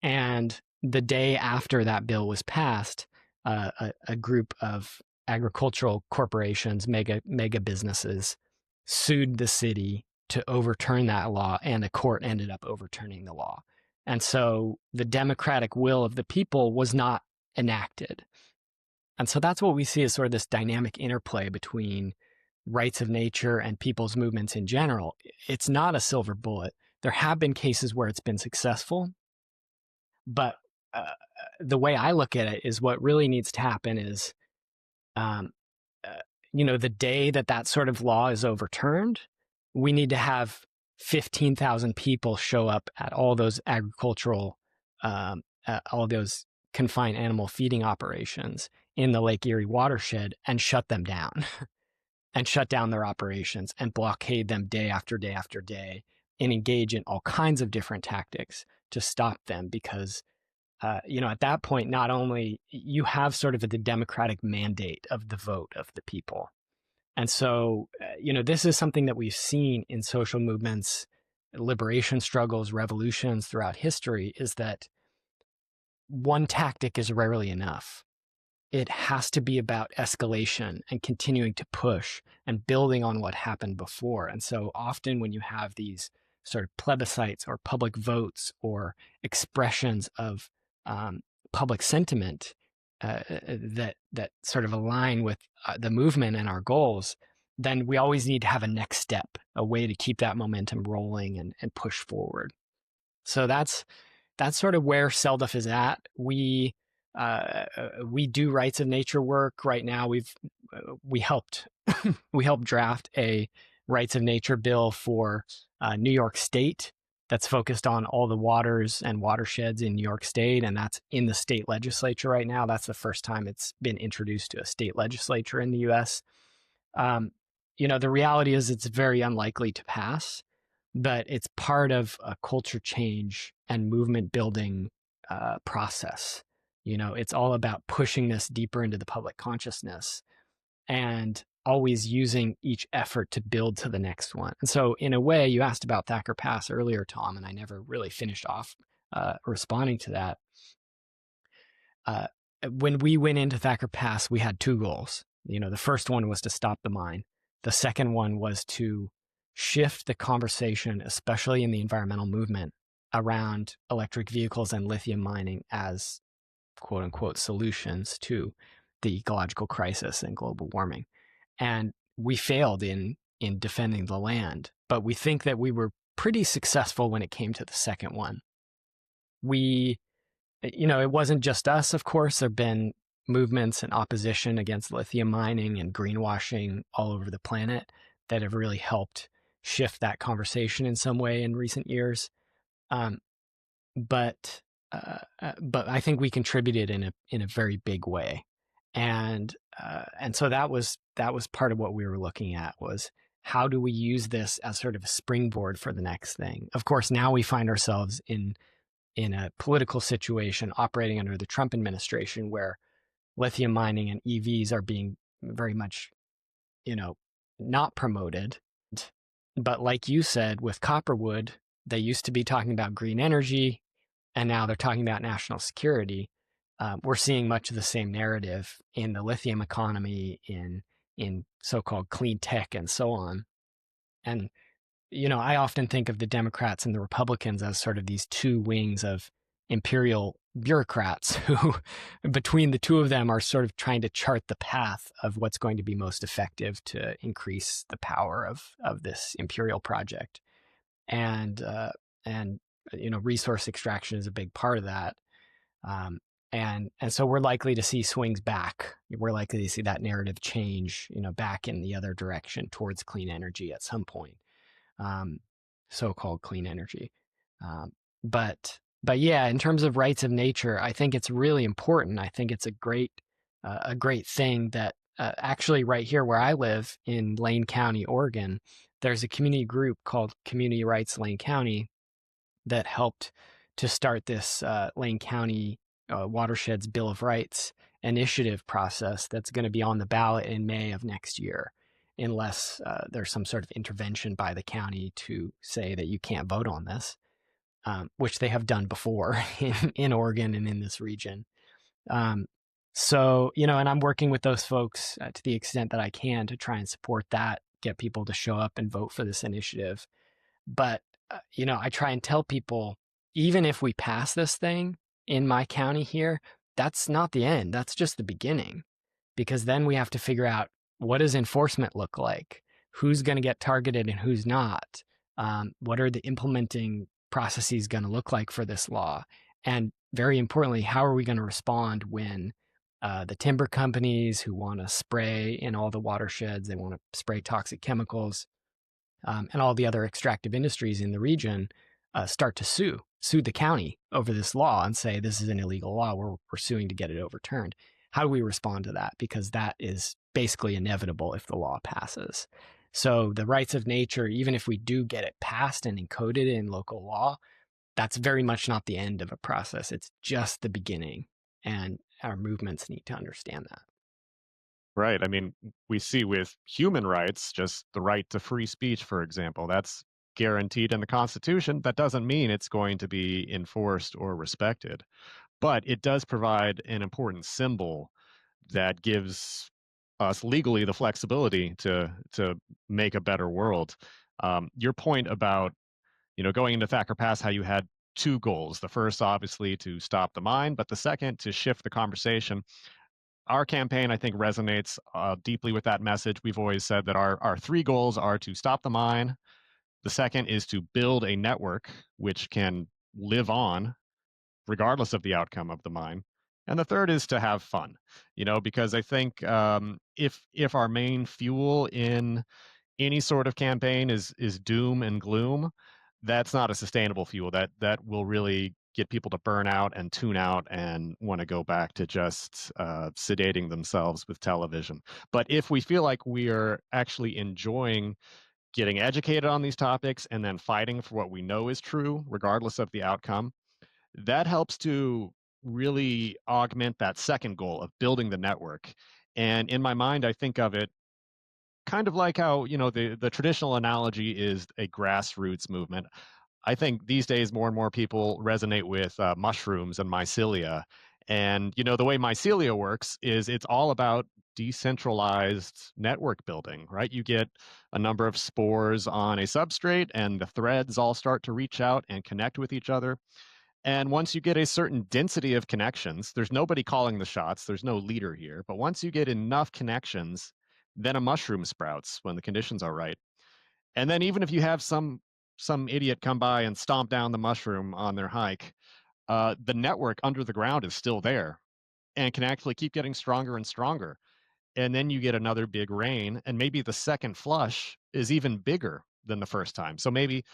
And the day after that bill was passed, a group of agricultural corporations, mega businesses, sued the city to overturn that law, and the court ended up overturning the law. And so the democratic will of the people was not enacted. And so that's what we see as sort of this dynamic interplay between rights of nature and people's movements in general, it's not a silver bullet. There have been cases where it's been successful, but the way I look at it is what really needs to happen is, um, the day that sort of law is overturned, we need to have 15,000 people show up at all those agricultural, all those confined animal feeding operations in the Lake Erie watershed and shut them down and shut down their operations and blockade them day after day after day and engage in all kinds of different tactics to stop them. Because, at that point, not only you have sort of the democratic mandate of the vote of the people. And so, this is something that we've seen in social movements, liberation struggles, revolutions throughout history, is that one tactic is rarely enough. It has to be about escalation and continuing to push and building on what happened before. And so often when you have these sort of plebiscites or public votes or expressions of public sentiment that sort of align with the movement and our goals, then we always need to have a next step, a way to keep that momentum rolling and push forward. So that's sort of where CELDF is at. We do rights of nature work right now. We helped draft a rights of nature bill for New York State that's focused on all the waters and watersheds in New York State, and that's in the state legislature right now. That's the first time it's been introduced to a state legislature in the U.S. The reality is it's very unlikely to pass, but it's part of a culture change and movement building process. It's all about pushing this deeper into the public consciousness and always using each effort to build to the next one. And so in a way, you asked about Thacker Pass earlier, Tom, and I never really finished off responding to that. When we went into Thacker Pass, we had two goals. The first one was to stop the mine. The second one was to shift the conversation, especially in the environmental movement, around electric vehicles and lithium mining as quote unquote solutions to the ecological crisis and global warming. And we failed in defending the land, but we think that we were pretty successful when it came to the second one. It wasn't just us, of course. There have been movements and opposition against lithium mining and greenwashing all over the planet that have really helped shift that conversation in some way in recent years. But I think we contributed in a very big way, and so that was part of what we were looking at, was how do we use this as sort of a springboard for the next thing. Of course, now we find ourselves in a political situation operating under the Trump administration where lithium mining and EVs are being very much, not promoted. But like you said, with Copperwood, they used to be talking about green energy, and now they're talking about national security. We're seeing much of the same narrative in the lithium economy, in so-called clean tech and so on. And, I often think of the Democrats and the Republicans as sort of these two wings of imperial bureaucrats who, between the two of them, are sort of trying to chart the path of what's going to be most effective to increase the power of this imperial project. And resource extraction is a big part of that. And so we're likely to see swings back. We're likely to see that narrative change, back in the other direction towards clean energy at some point, so-called clean energy. But yeah, in terms of rights of nature, I think it's really important. I think it's a great thing that actually right here where I live in Lane County, Oregon, there's a community group called Community Rights Lane County that helped to start this Lane County Watersheds Bill of Rights initiative process that's going to be on the ballot in May of next year, unless there's some sort of intervention by the county to say that you can't vote on this, which they have done before in Oregon and in this region. So, and I'm working with those folks to the extent that I can to try and support that, get people to show up and vote for this initiative. But, I try and tell people, even if we pass this thing in my county here, that's not the end. That's just the beginning, because then we have to figure out what does enforcement look like? Who's going to get targeted and who's not? What are the implementing processes going to look like for this law? And very importantly, how are we going to respond when the timber companies who want to spray in all the watersheds, they want to spray toxic chemicals, and all the other extractive industries in the region start to sue the county over this law and say this is an illegal law. We're suing to get it overturned. How do we respond to that? Because that is basically inevitable if the law passes. So the rights of nature, even if we do get it passed and encoded in local law, that's very much not the end of a process. It's just the beginning. And our movements need to understand that. Right. I mean, we see with human rights, just the right to free speech, for example, that's guaranteed in the Constitution. That doesn't mean it's going to be enforced or respected, but it does provide an important symbol that gives us legally the flexibility to make a better world. Your point about going into Thacker Pass, how you had two goals. The first, obviously, to stop the mine, but the second, to shift the conversation. Our campaign, I think, resonates deeply with that message. We've always said that our three goals are to stop the mine. The second is to build a network which can live on regardless of the outcome of the mine. And the third is to have fun, because I think if our main fuel in any sort of campaign is doom and gloom, that's not a sustainable fuel. That will really get people to burn out and tune out and want to go back to just sedating themselves with television. But if we feel like we are actually enjoying getting educated on these topics and then fighting for what we know is true, regardless of the outcome, that helps to really augment that second goal of building the network. And in my mind, I think of it kind of like how the traditional analogy is a grassroots movement. I think these days more and more people resonate with mushrooms and mycelia. And the way mycelia works is it's all about decentralized network building, right? You get a number of spores on a substrate and the threads all start to reach out and connect with each other. And once you get a certain density of connections, there's nobody calling the shots, there's no leader here. But once you get enough connections, then a mushroom sprouts when the conditions are right. And then even if you have some idiot come by and stomp down the mushroom on their hike, the network under the ground is still there and can actually keep getting stronger and stronger. And then you get another big rain, and maybe the second flush is even bigger than the first time. So maybe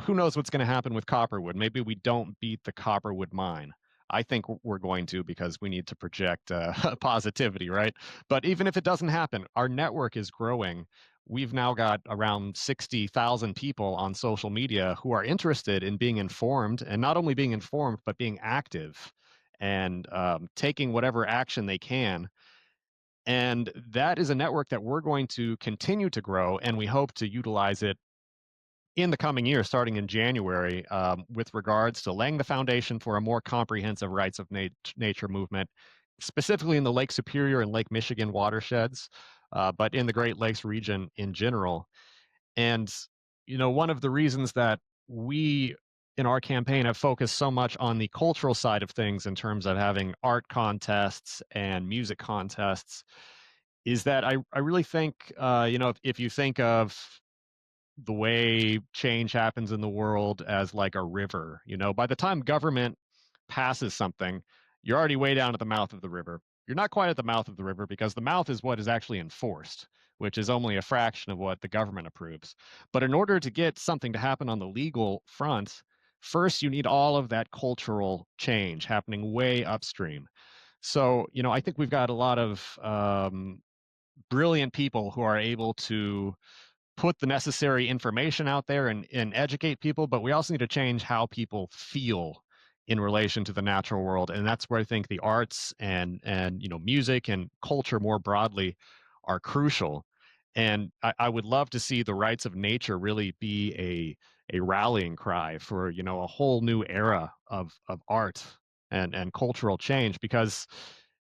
who knows what's going to happen with Copperwood? Maybe we don't beat the Copperwood Mine. I think we're going to because we need to project positivity, right? But even if it doesn't happen, our network is growing. We've now got around 60,000 people on social media who are interested in being informed, and not only being informed, but being active and taking whatever action they can. And that is a network that we're going to continue to grow, and we hope to utilize it in the coming year, starting in January, with regards to laying the foundation for a more comprehensive rights of nature movement, specifically in the Lake Superior and Lake Michigan watersheds, but in the Great Lakes region in general. And, one of the reasons that we in our campaign have focused so much on the cultural side of things in terms of having art contests and music contests is that I really think, if you think of the way change happens in the world as like a river. By the time government passes something, you're already way down at the mouth of the river. You're not quite at the mouth of the river because the mouth is what is actually enforced, which is only a fraction of what the government approves. But in order to get something to happen on the legal front, first you need all of that cultural change happening way upstream. So, I think we've got a lot of brilliant people who are able to put the necessary information out there and educate people, but we also need to change how people feel in relation to the natural world. And that's where I think the arts and music and culture more broadly are crucial. And I would love to see the rights of nature really be a rallying cry for a whole new era of art and cultural change, because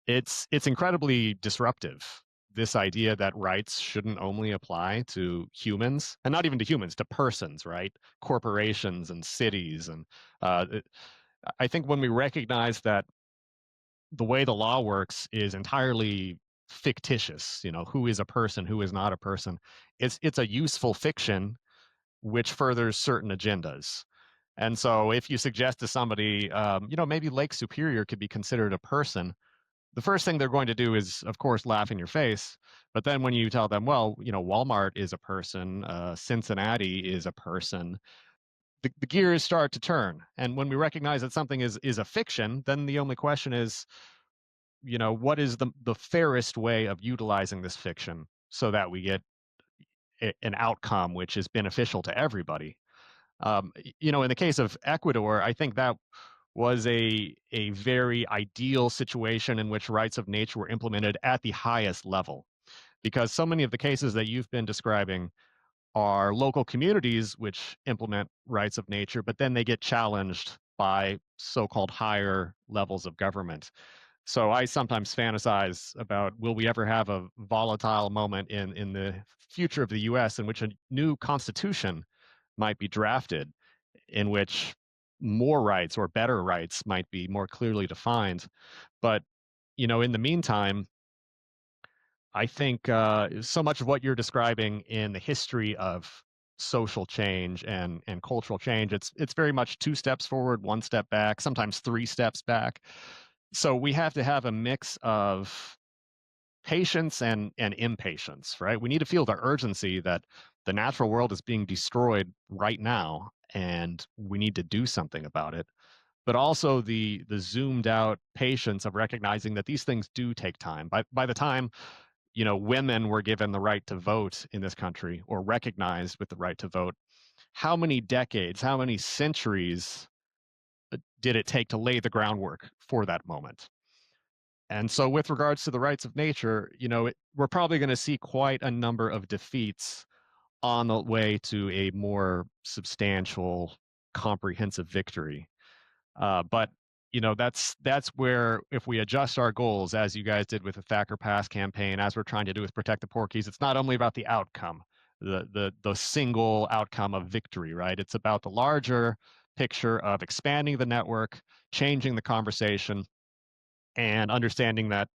it's incredibly disruptive, this idea that rights shouldn't only apply to humans, and not even to humans, to persons, right? Corporations and cities. And I think when we recognize that the way the law works is entirely fictitious. Who is a person, who is not a person. It's a useful fiction which furthers certain agendas. And so if you suggest to somebody, maybe Lake Superior could be considered a person, the first thing they're going to do is, of course, laugh in your face. But then when you tell them, well, Walmart is a person, Cincinnati is a person, the gears start to turn. And when we recognize that something is a fiction, then the only question is, what is the fairest way of utilizing this fiction so that we get an outcome which is beneficial to everybody. In the case of Ecuador, I think that was a very ideal situation in which rights of nature were implemented at the highest level, because so many of the cases that you've been describing are local communities which implement rights of nature, but then they get challenged by so-called higher levels of government. So I sometimes fantasize about, will we ever have a volatile moment in the future of the US in which a new constitution might be drafted, in which more rights or better rights might be more clearly defined. But, in the meantime, I think so much of what you're describing in the history of social change and cultural change, it's very much 2 steps forward, 1 step back, sometimes 3 steps back. So we have to have a mix of patience and impatience, right? We need to feel the urgency that the natural world is being destroyed right now, and we need to do something about it. But also the zoomed out patience of recognizing that these things do take time. By the time women were given the right to vote in this country, or recognized with the right to vote, how many decades, how many centuries did it take to lay the groundwork for that moment? And so, with regards to the rights of nature, we're probably going to see quite a number of defeats on the way to a more substantial, comprehensive victory. But that's where, if we adjust our goals, as you guys did with the Thacker Pass campaign, as we're trying to do with Protect the Porkies, it's not only about the outcome, the single outcome of victory, right? It's about the larger picture of expanding the network, changing the conversation, and understanding that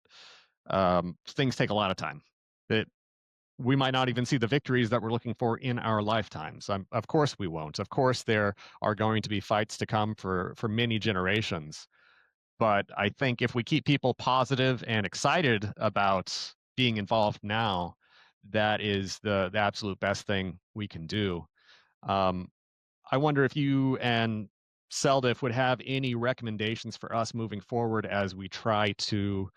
things take a lot of time. That we might not even see the victories that we're looking for in our lifetimes. Of course, we won't. Of course, there are going to be fights to come for many generations. But I think if we keep people positive and excited about being involved now, that is the absolute best thing we can do. Um, I wonder if you and Seldif would have any recommendations for us moving forward as we try to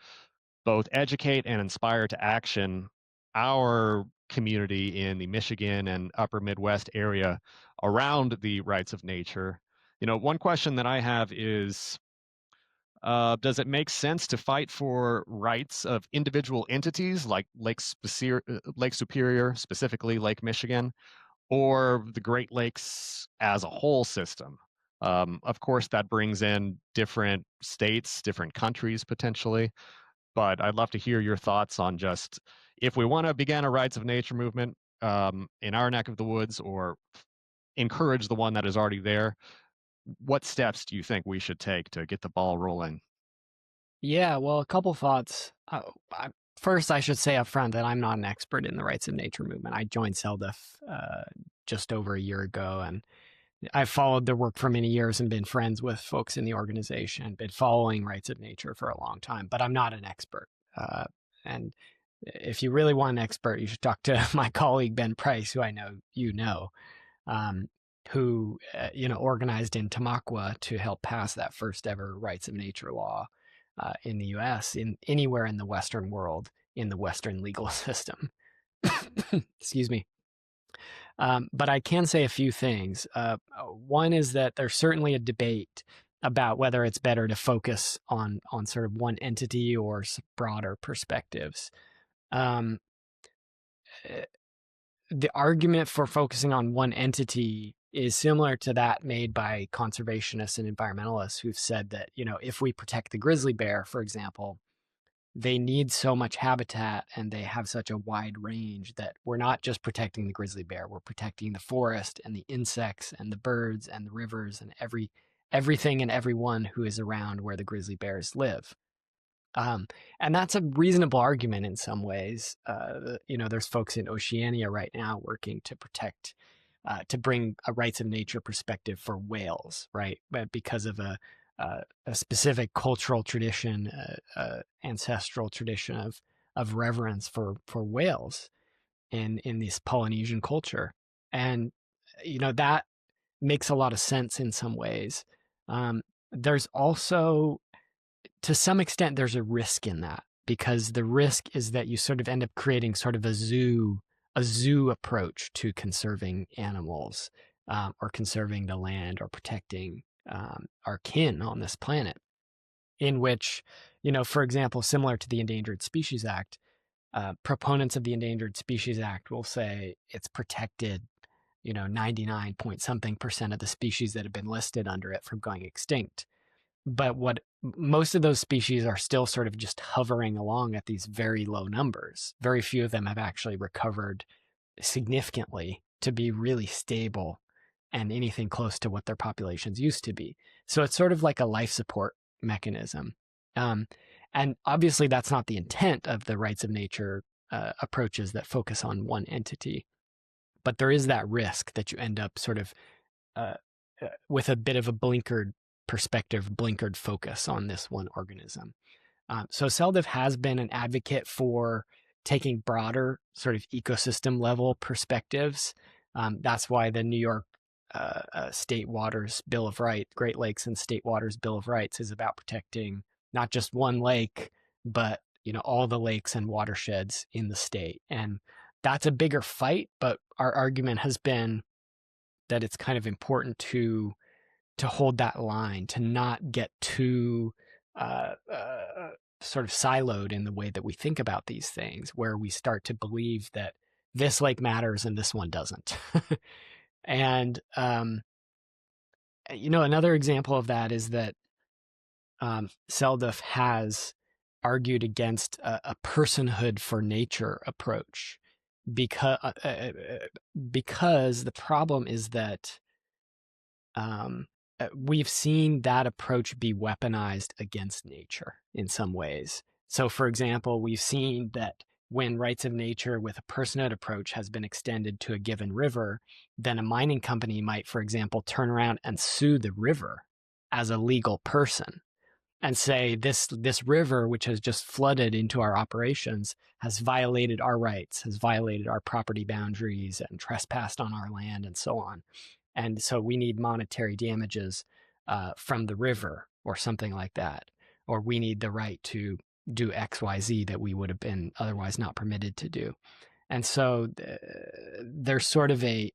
both educate and inspire to action our community in the Michigan and upper Midwest area around the rights of nature. One question that I have is, does it make sense to fight for rights of individual entities like Lake Superior, specifically Lake Michigan, or the Great Lakes as a whole system? Of course, that brings in different states, different countries potentially, but I'd love to hear your thoughts on just, if we want to begin a rights of nature movement in our neck of the woods, or encourage the one that is already there, what steps do you think we should take to get the ball rolling? Yeah, well, a couple thoughts. First, I should say up front that I'm not an expert in the rights of nature movement. I joined CELDIF just over a year ago, and I've followed their work for many years and been friends with folks in the organization, been following rights of nature for a long time, but I'm not an expert. And if you really want an expert, you should talk to my colleague, Ben Price, who I know you know, who organized in Tamaqua to help pass that first ever rights of nature law in the U.S., in anywhere in the Western world, in the Western legal system. Excuse me. But I can say a few things. One is that there's certainly a debate about whether it's better to focus on sort of one entity or broader perspectives. The argument for focusing on one entity is similar to that made by conservationists and environmentalists who've said that, if we protect the grizzly bear, for example, they need so much habitat and they have such a wide range that we're not just protecting the grizzly bear, we're protecting the forest and the insects and the birds and the rivers and everything and everyone who is around where the grizzly bears live. Um, and that's a reasonable argument in some ways. There's folks in Oceania right now working to protect, to bring a rights of nature perspective for whales, right? But because of a specific cultural tradition, ancestral tradition of reverence for whales in this Polynesian culture, and that makes a lot of sense in some ways. There's also, to some extent, there's a risk in that, because the risk is that you sort of end up creating sort of a zoo approach to conserving animals, or conserving the land, or protecting our kin on this planet, in which, for example, similar to the Endangered Species Act, proponents of the Endangered Species Act will say it's protected 99 point something percent of the species that have been listed under it from going extinct. But what most of those species are still sort of just hovering along at these very low numbers. Very few of them have actually recovered significantly to be really stable and anything close to what their populations used to be. So it's sort of like a life support mechanism. Um, and obviously, that's not the intent of the rights of nature approaches that focus on one entity. But there is that risk that you end up sort of uh, with a bit of a blinkered perspective, blinkered focus on this one organism. So CELDIF has been an advocate for taking broader sort of ecosystem level perspectives. That's why the New York State Waters Bill of Rights, Great Lakes and State Waters Bill of Rights, is about protecting not just one lake, but all the lakes and watersheds in the state. And that's a bigger fight, but our argument has been that it's kind of important to hold that line, to not get too sort of siloed in the way that we think about these things, where we start to believe that this lake matters and this one doesn't. And another example of that is that CELDIF has argued against a personhood for nature approach, because the problem is that we've seen that approach be weaponized against nature in some ways. So, for example, we've seen that when rights of nature with a personhood approach has been extended to a given river, then a mining company might, for example, turn around and sue the river as a legal person and say, this river, which has just flooded into our operations, has violated our rights, has violated our property boundaries, and trespassed on our land, and so on. And so we need monetary damages from the river, or something like that. Or we need the right to do X, Y, Z that we would have been otherwise not permitted to do. And so there's sort of a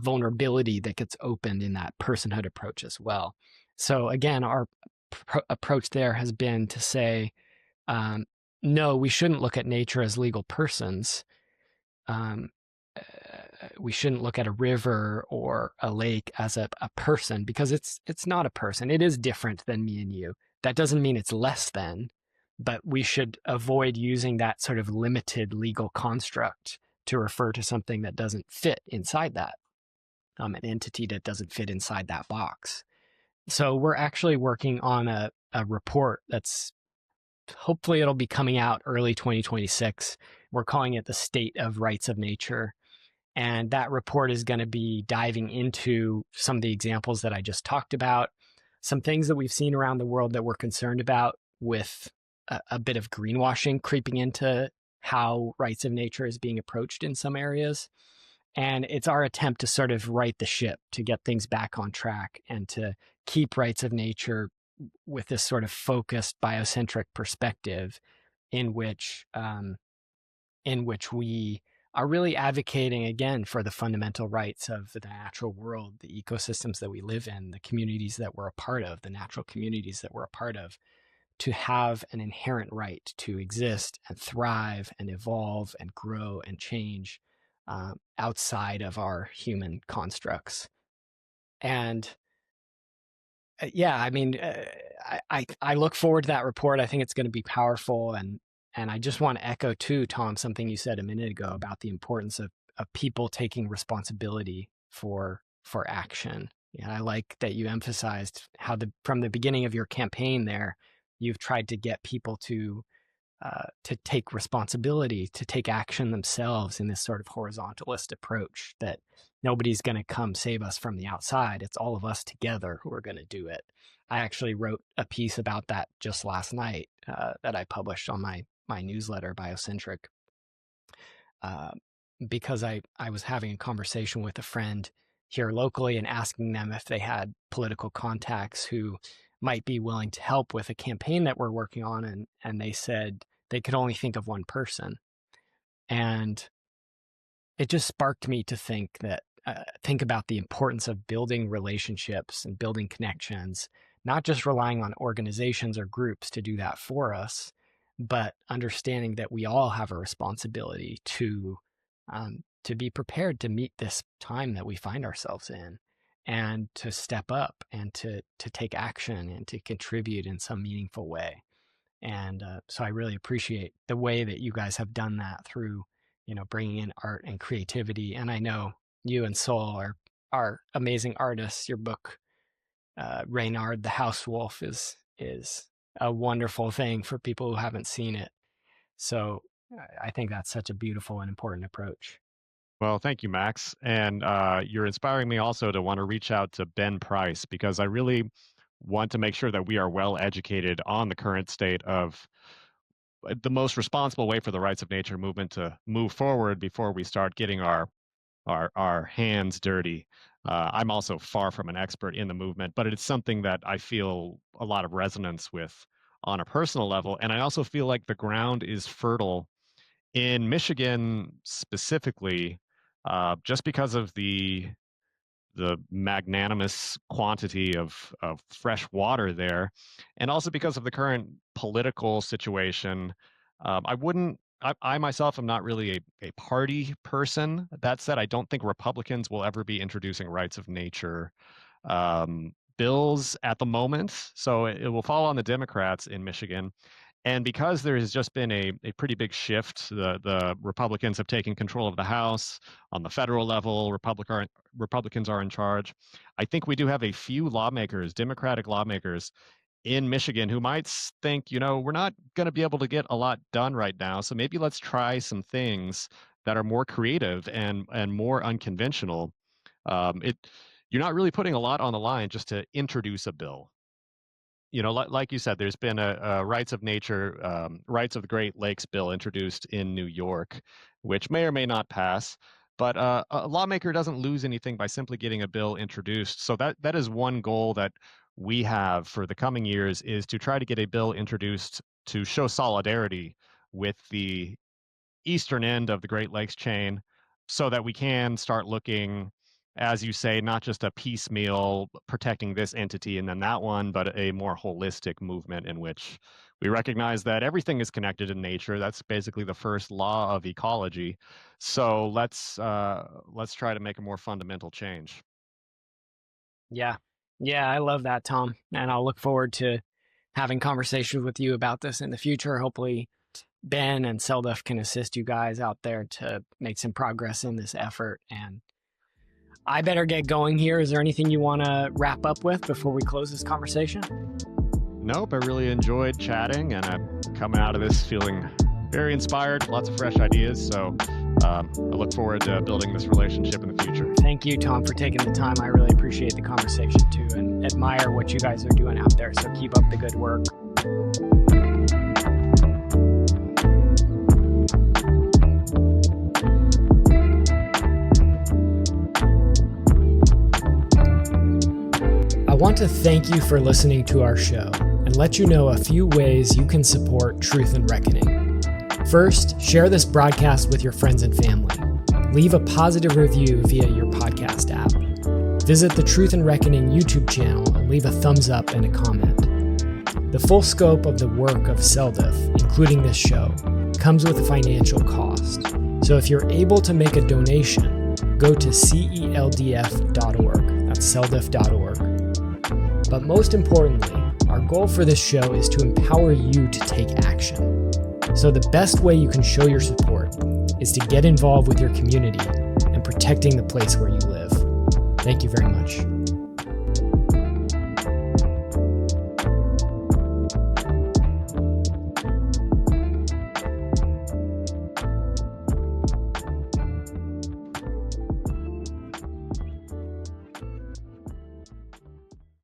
vulnerability that gets opened in that personhood approach as well. So again, our approach there has been to say, no, we shouldn't look at nature as legal persons. We shouldn't look at a river or a lake as a person, because it's not a person. It is different than me and you. That doesn't mean it's less than, but we should avoid using that sort of limited legal construct to refer to something that doesn't fit inside that, an entity that doesn't fit inside that box. So we're actually working on a report that's, hopefully it'll be coming out early 2026. We're calling it the State of Rights of Nature. And that report is going to be diving into some of the examples that I just talked about, some things that we've seen around the world that we're concerned about, with a bit of greenwashing creeping into how rights of nature is being approached in some areas. And it's our attempt to sort of right the ship, to get things back on track, and to keep rights of nature with this sort of focused biocentric perspective, in which we are really advocating, again, for the fundamental rights of the natural world, the ecosystems that we live in, the communities that we're a part of, the natural communities that we're a part of, to have an inherent right to exist and thrive and evolve and grow and change outside of our human constructs. And I mean, I look forward to that report. I think it's going to be powerful. And I just want to echo too, Tom, something you said a minute ago about the importance of people taking responsibility for action. Yeah, I like that you emphasized how from the beginning of your campaign there, you've tried to get people to take responsibility, to take action themselves in this sort of horizontalist approach that nobody's going to come save us from the outside. It's all of us together who are going to do it. I actually wrote a piece about that just last night that I published on my newsletter, Biocentric, because I was having a conversation with a friend here locally and asking them if they had political contacts who might be willing to help with a campaign that we're working on. And they said they could only think of one person. And it just sparked me to think about the importance of building relationships and building connections, not just relying on organizations or groups to do that for us, but understanding that we all have a responsibility to be prepared to meet this time that we find ourselves in, and to step up and to take action and to contribute in some meaningful way. And so I really appreciate the way that you guys have done that through, bringing in art and creativity. And I know you and Sol are amazing artists. Your book, Reynard the House Wolf, is a wonderful thing for people who haven't seen it. So I think that's such a beautiful and important approach. Well, thank you, Max. And you're inspiring me also to want to reach out to Ben Price, because I really want to make sure that we are well educated on the current state of the most responsible way for the rights of nature movement to move forward before we start getting our hands dirty. I'm also far from an expert in the movement, but it's something that I feel a lot of resonance with on a personal level. And I also feel like the ground is fertile in Michigan specifically, just because of the magnanimous quantity of fresh water there, and also because of the current political situation. I myself am not really a party person. That said, I don't think Republicans will ever be introducing rights of nature bills at the moment. So it will fall on the Democrats in Michigan. And because there has just been a pretty big shift, the Republicans have taken control of the House on the federal level. Republicans are in charge. I think we do have a few lawmakers, Democratic lawmakers in Michigan, who might think, we're not going to be able to get a lot done right now. So maybe let's try some things that are more creative and more unconventional. You're not really putting a lot on the line just to introduce a bill. Like you said, there's been a rights of nature, rights of the Great Lakes bill introduced in New York, which may or may not pass. But a lawmaker doesn't lose anything by simply getting a bill introduced. So that is one goal that we have for the coming years, is to try to get a bill introduced to show solidarity with the eastern end of the Great Lakes chain, so that we can start looking, as you say, not just a piecemeal protecting this entity and then that one, but a more holistic movement in which we recognize that everything is connected in nature. That's basically the first law of ecology. So let's try to make a more fundamental change. Yeah, I love that, Tom. And I'll look forward to having conversations with you about this in the future. Hopefully Ben and Seldef can assist you guys out there to make some progress in this effort. And I better get going here. Is there anything you want to wrap up with before we close this conversation? Nope, I really enjoyed chatting, and I'm coming out of this feeling very inspired, lots of fresh ideas. So I look forward to building this relationship in the future. Thank you, Tom, for taking the time. I really appreciate the conversation too, and admire what you guys are doing out there. So keep up the good work. I want to thank you for listening to our show and let you know a few ways you can support Truth and Reckoning. First, share this broadcast with your friends and family. Leave a positive review via your podcast app. Visit the Truth and Reckoning YouTube channel and leave a thumbs up and a comment. The full scope of the work of Seldef, including this show, comes with a financial cost. So if you're able to make a donation, go to celdf.org. That's celdef.org. But most importantly, our goal for this show is to empower you to take action. So the best way you can show your support is to get involved with your community and protecting the place where you live. Thank you very much.